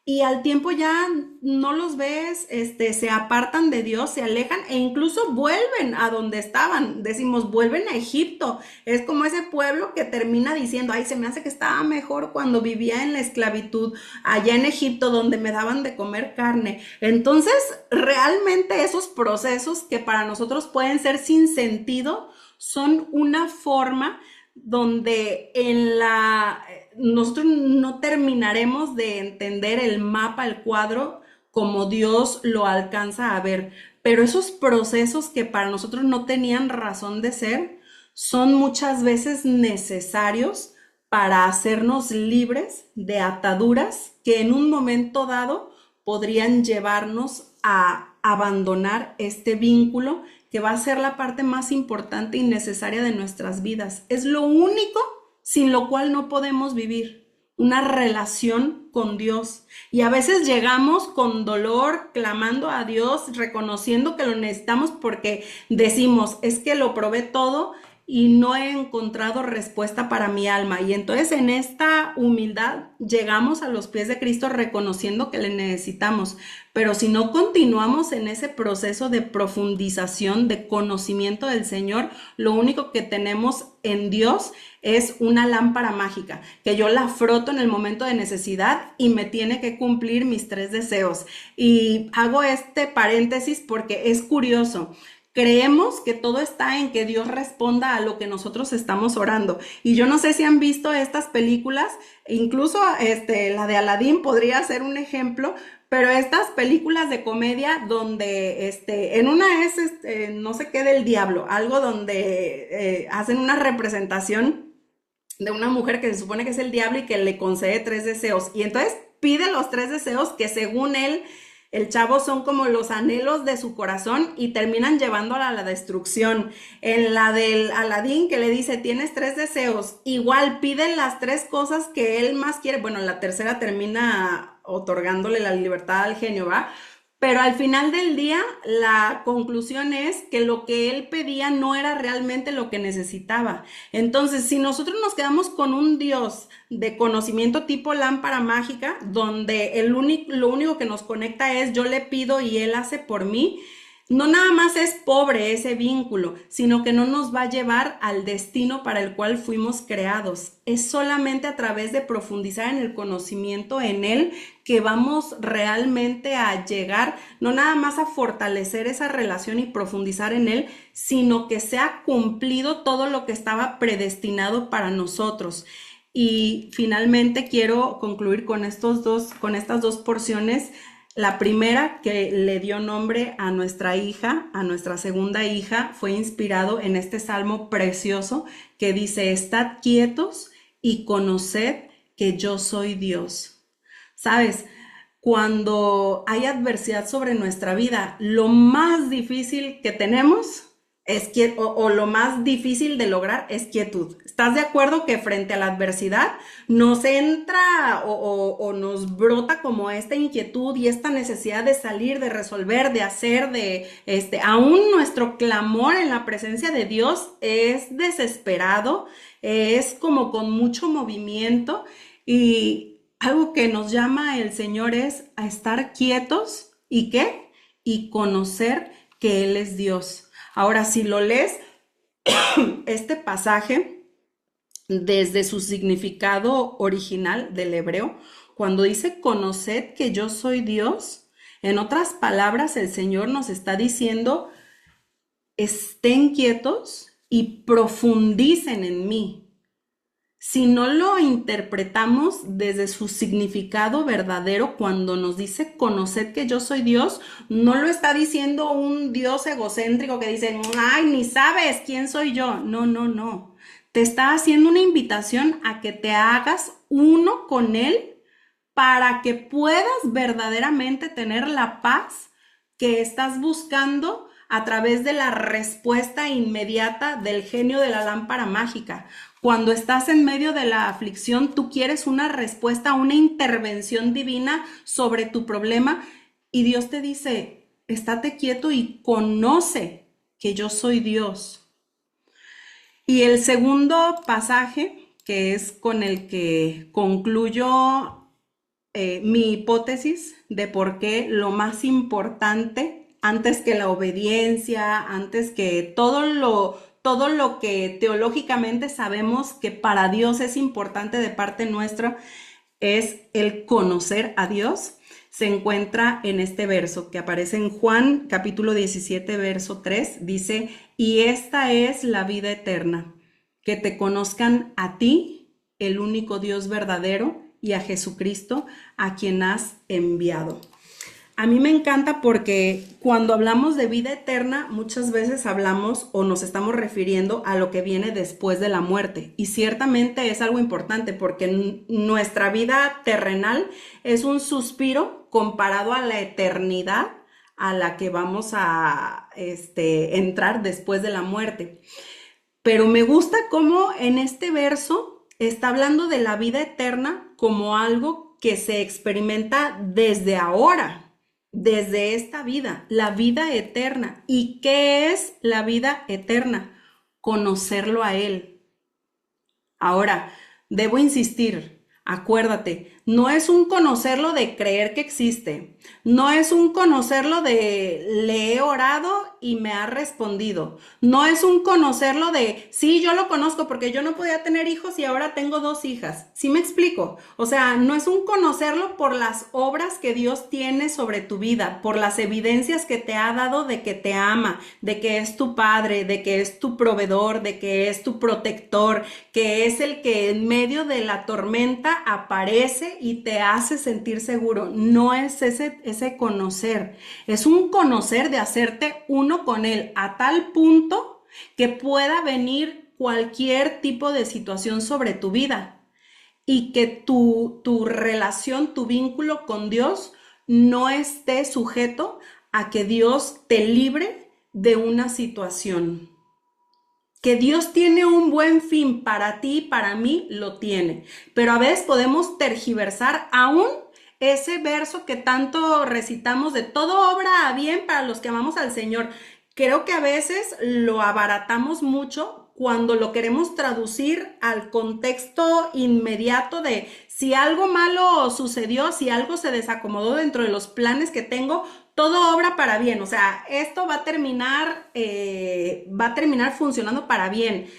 y al tiempo ya no los ves, se apartan de Dios, se alejan e incluso vuelven a donde estaban. Decimos, vuelven a Egipto. Es como ese pueblo que termina diciendo, ay, se me hace que estaba mejor cuando vivía en la esclavitud allá en Egipto donde me daban de comer carne. Entonces, realmente esos procesos que para nosotros pueden ser sin sentido, son una forma donde nosotros no terminaremos de entender el mapa, el cuadro, como Dios lo alcanza a ver. Pero esos procesos que para nosotros no tenían razón de ser, son muchas veces necesarios para hacernos libres de ataduras que en un momento dado podrían llevarnos a abandonar este vínculo que va a ser la parte más importante y necesaria de nuestras vidas. Es lo único sin lo cual no podemos vivir, una relación con Dios. Y a veces llegamos con dolor, clamando a Dios, reconociendo que lo necesitamos porque decimos, es que lo probé todo y no he encontrado respuesta para mi alma. Y entonces en esta humildad llegamos a los pies de Cristo reconociendo que le necesitamos. Pero si no continuamos en ese proceso de profundización, de conocimiento del Señor, lo único que tenemos en Dios es una lámpara mágica, que yo la froto en el momento de necesidad y me tiene que cumplir mis 3 deseos. Y hago este paréntesis porque es curioso. Creemos que todo está en que Dios responda a lo que nosotros estamos orando. Y yo no sé si han visto estas películas, incluso la de Aladdin podría ser un ejemplo, pero estas películas de comedia donde en una es no sé qué del diablo, algo donde hacen una representación de una mujer que se supone que es el diablo y que le concede 3 deseos. Y entonces pide los 3 deseos que según él, el chavo son como los anhelos de su corazón y terminan llevándola a la destrucción. En la del Aladín que le dice, tienes 3 deseos, igual pide las 3 cosas que él más quiere. Bueno, la tercera termina otorgándole la libertad al genio, ¿va? Pero al final del día, la conclusión es que lo que él pedía no era realmente lo que necesitaba. Entonces, si nosotros nos quedamos con un Dios de conocimiento tipo lámpara mágica, donde lo único que nos conecta es yo le pido y él hace por mí, no nada más es pobre ese vínculo, sino que no nos va a llevar al destino para el cual fuimos creados. Es solamente a través de profundizar en el conocimiento en él que vamos realmente a llegar, no nada más a fortalecer esa relación y profundizar en él, sino que se ha cumplido todo lo que estaba predestinado para nosotros. Y finalmente quiero concluir con estas dos porciones. La primera, que le dio nombre a nuestra hija, a nuestra segunda hija, fue inspirado en este salmo precioso que dice, estad quietos y conoced que yo soy Dios. ¿Sabes? Cuando hay adversidad sobre nuestra vida, lo más difícil que tenemos es o lo más difícil de lograr es quietud. ¿Estás de acuerdo que frente a la adversidad nos entra o nos brota como esta inquietud y esta necesidad de salir, de resolver, de hacer, aún nuestro clamor en la presencia de Dios es desesperado, es como con mucho movimiento y algo que nos llama el Señor es a estar quietos y ¿qué? Y conocer que Él es Dios. Ahora, si lo lees, este pasaje, desde su significado original del hebreo, cuando dice conoced que yo soy Dios, en otras palabras, el Señor nos está diciendo, estén quietos y profundicen en mí. si no lo interpretamos desde su significado verdadero, cuando nos dice conoced que yo soy Dios, no lo está diciendo un Dios egocéntrico que dice, ay, ni sabes quién soy yo. No, no, no. Te está haciendo una invitación a que te hagas uno con Él para que puedas verdaderamente tener la paz que estás buscando a través de la respuesta inmediata del genio de la lámpara mágica. Cuando estás en medio de la aflicción, tú quieres una respuesta, una intervención divina sobre tu problema y Dios te dice, estate quieto y conoce que yo soy Dios. Y el segundo pasaje, que es con el que concluyo mi hipótesis de por qué lo más importante, antes que la obediencia, antes que todo lo que teológicamente sabemos que para Dios es importante de parte nuestra, es el conocer a Dios, se encuentra en este verso que aparece en Juan capítulo 17, verso 3, dice, y esta es la vida eterna, que te conozcan a ti, el único Dios verdadero, y a Jesucristo, a quien has enviado. A mí me encanta porque cuando hablamos de vida eterna, muchas veces hablamos o nos estamos refiriendo a lo que viene después de la muerte. Y ciertamente es algo importante porque nuestra vida terrenal es un suspiro comparado a la eternidad a la que vamos a entrar después de la muerte. Pero me gusta cómo en este verso está hablando de la vida eterna como algo que se experimenta desde ahora, desde esta vida, la vida eterna. ¿Y qué es la vida eterna? Conocerlo a Él. Ahora, debo insistir, acuérdate, no es un conocerlo de creer que existe, no es un conocerlo de le he orado y me ha respondido, no es un conocerlo de sí, yo lo conozco porque yo no podía tener hijos y ahora tengo 2 hijas. ¿Sí me explico? O sea, no es un conocerlo por las obras que Dios tiene sobre tu vida, por las evidencias que te ha dado de que te ama, de que es tu padre, de que es tu proveedor, de que es tu protector, que es el que en medio de la tormenta aparece y te hace sentir seguro. No es ese conocer, es un conocer de hacerte uno con Él a tal punto que pueda venir cualquier tipo de situación sobre tu vida y que tu relación, tu vínculo con Dios no esté sujeto a que Dios te libre de una situación. Que Dios tiene un buen fin para ti y para mí, lo tiene. Pero a veces podemos tergiversar aún ese verso que tanto recitamos de todo obra a bien para los que amamos al Señor. Creo que a veces lo abaratamos mucho cuando lo queremos traducir al contexto inmediato de si algo malo sucedió, si algo se desacomodó dentro de los planes que tengo, todo obra para bien. O sea, esto va a terminar funcionando para bien.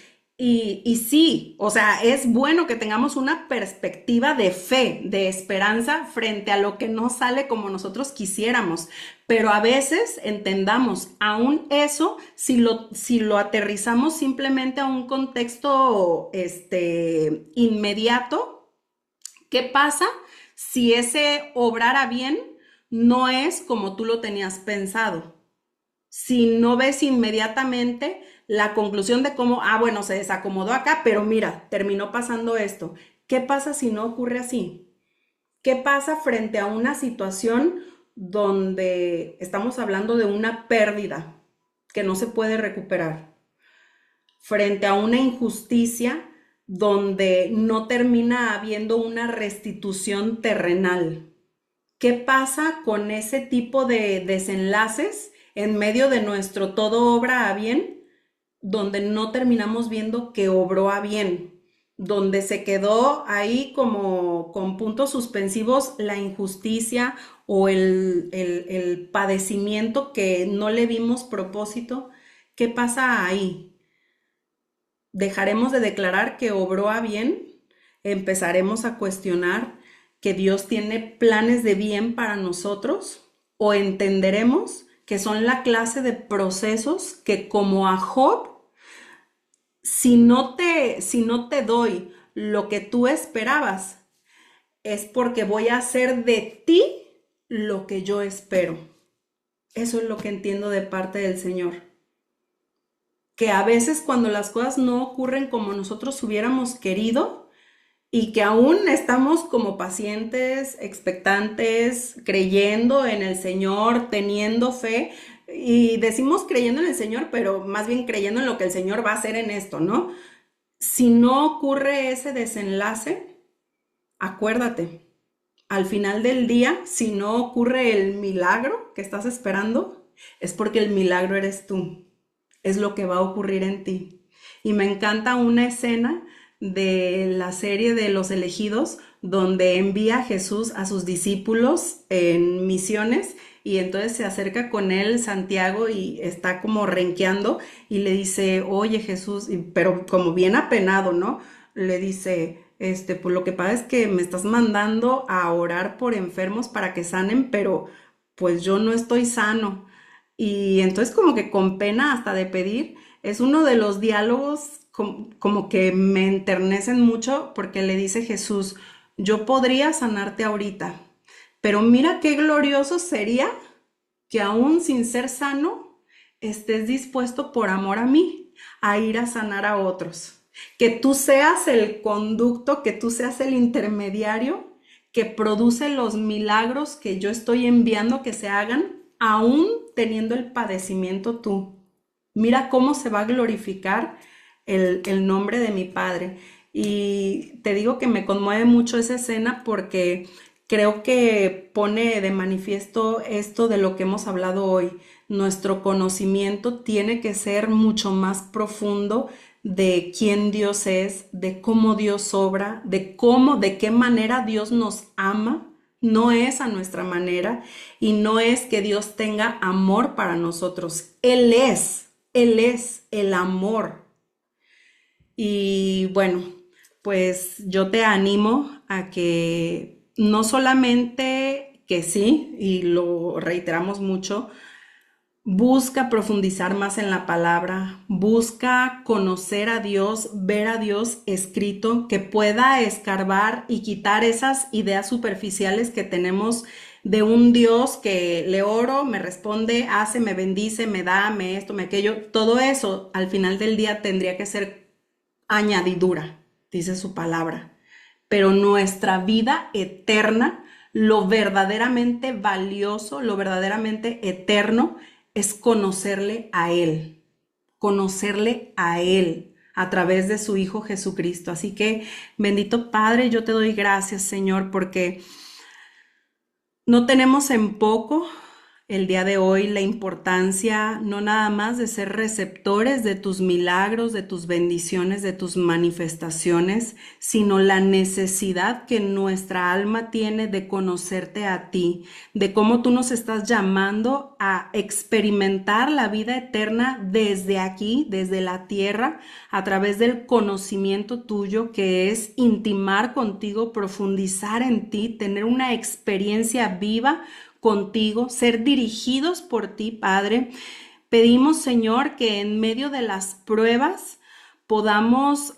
Y sí, o sea, es bueno que tengamos una perspectiva de fe, de esperanza frente a lo que no sale como nosotros quisiéramos. Pero a veces entendamos, aún eso, si lo aterrizamos simplemente a un contexto inmediato, ¿qué pasa si ese obrar a bien no es como tú lo tenías pensado? Si no ves inmediatamente la conclusión de cómo, bueno, se desacomodó acá, pero mira, terminó pasando esto. ¿Qué pasa si no ocurre así? ¿Qué pasa frente a una situación donde estamos hablando de una pérdida que no se puede recuperar? Frente a una injusticia donde no termina habiendo una restitución terrenal. ¿Qué pasa con ese tipo de desenlaces en medio de nuestro todo obra a bien, donde no terminamos viendo que obró a bien, donde se quedó ahí como con puntos suspensivos la injusticia o el padecimiento que no le vimos propósito? ¿Qué pasa ahí? ¿Dejaremos de declarar que obró a bien? ¿Empezaremos a cuestionar que Dios tiene planes de bien para nosotros? ¿O entenderemos que son la clase de procesos que, como a Job, si no te doy lo que tú esperabas, es porque voy a hacer de ti lo que yo espero. Eso es lo que entiendo de parte del Señor. Que a veces cuando las cosas no ocurren como nosotros hubiéramos querido y que aún estamos como pacientes, expectantes, creyendo en el Señor, teniendo fe, y decimos creyendo en el Señor, pero más bien creyendo en lo que el Señor va a hacer en esto, ¿no? Si no ocurre ese desenlace, acuérdate, al final del día, si no ocurre el milagro que estás esperando, es porque el milagro eres tú, es lo que va a ocurrir en ti. Y me encanta una escena de la serie de Los Elegidos, donde envía a Jesús a sus discípulos en misiones y entonces se acerca con él Santiago y está como renqueando y le dice, oye Jesús, pero como bien apenado, ¿no? Le dice, pues lo que pasa es que me estás mandando a orar por enfermos para que sanen, pero pues yo no estoy sano. Y entonces como que con pena hasta de pedir, es uno de los diálogos como que me enternecen mucho porque le dice Jesús, yo podría sanarte ahorita, pero mira qué glorioso sería que aún sin ser sano, estés dispuesto por amor a mí a ir a sanar a otros. Que tú seas el conducto, que tú seas el intermediario que produce los milagros que yo estoy enviando que se hagan, aún teniendo el padecimiento tú. Mira cómo se va a glorificar el nombre de mi Padre. Y te digo que me conmueve mucho esa escena porque creo que pone de manifiesto esto de lo que hemos hablado hoy. Nuestro conocimiento tiene que ser mucho más profundo de quién Dios es, de cómo Dios obra, de qué manera Dios nos ama. No es a nuestra manera y no es que Dios tenga amor para nosotros. Él es el amor. Y bueno, pues yo te animo a que no solamente que sí, y lo reiteramos mucho, busca profundizar más en la palabra, busca conocer a Dios, ver a Dios escrito, que pueda escarbar y quitar esas ideas superficiales que tenemos de un Dios que le oro, me responde, hace, me bendice, me da, me esto, me aquello. Todo eso al final del día tendría que ser añadidura, dice su palabra. Pero nuestra vida eterna, lo verdaderamente valioso, lo verdaderamente eterno, es conocerle a Él a través de su Hijo Jesucristo. Así que, bendito Padre, yo te doy gracias, Señor, porque no tenemos en poco el día de hoy la importancia no nada más de ser receptores de tus milagros, de tus bendiciones, de tus manifestaciones, sino la necesidad que nuestra alma tiene de conocerte a ti, de cómo tú nos estás llamando a experimentar la vida eterna desde aquí, desde la tierra, a través del conocimiento tuyo, que es intimar contigo, profundizar en ti, tener una experiencia viva contigo, ser dirigidos por ti, Padre. Pedimos, Señor, que en medio de las pruebas podamos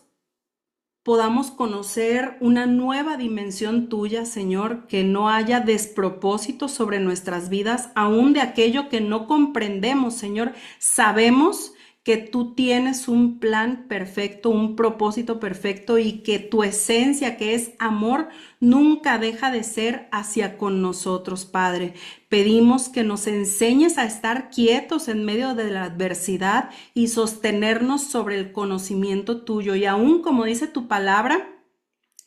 conocer una nueva dimensión tuya, Señor, que no haya despropósito sobre nuestras vidas, aún de aquello que no comprendemos, Señor. Sabemos que tú tienes un plan perfecto, un propósito perfecto y que tu esencia, que es amor, nunca deja de ser hacia con nosotros, Padre. Pedimos que nos enseñes a estar quietos en medio de la adversidad y sostenernos sobre el conocimiento tuyo. Y aún, como dice tu palabra,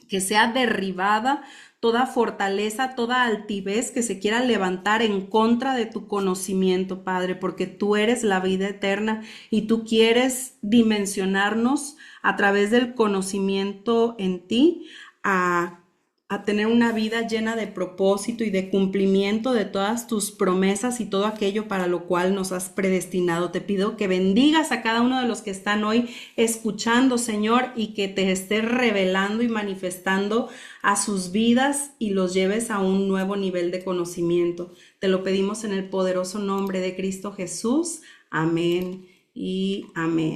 que sea derribada toda fortaleza, toda altivez que se quiera levantar en contra de tu conocimiento, Padre, porque tú eres la vida eterna y tú quieres dimensionarnos a través del conocimiento en ti a tener una vida llena de propósito y de cumplimiento de todas tus promesas y todo aquello para lo cual nos has predestinado. Te pido que bendigas a cada uno de los que están hoy escuchando, Señor, y que te estés revelando y manifestando a sus vidas y los lleves a un nuevo nivel de conocimiento. Te lo pedimos en el poderoso nombre de Cristo Jesús. Amén y amén.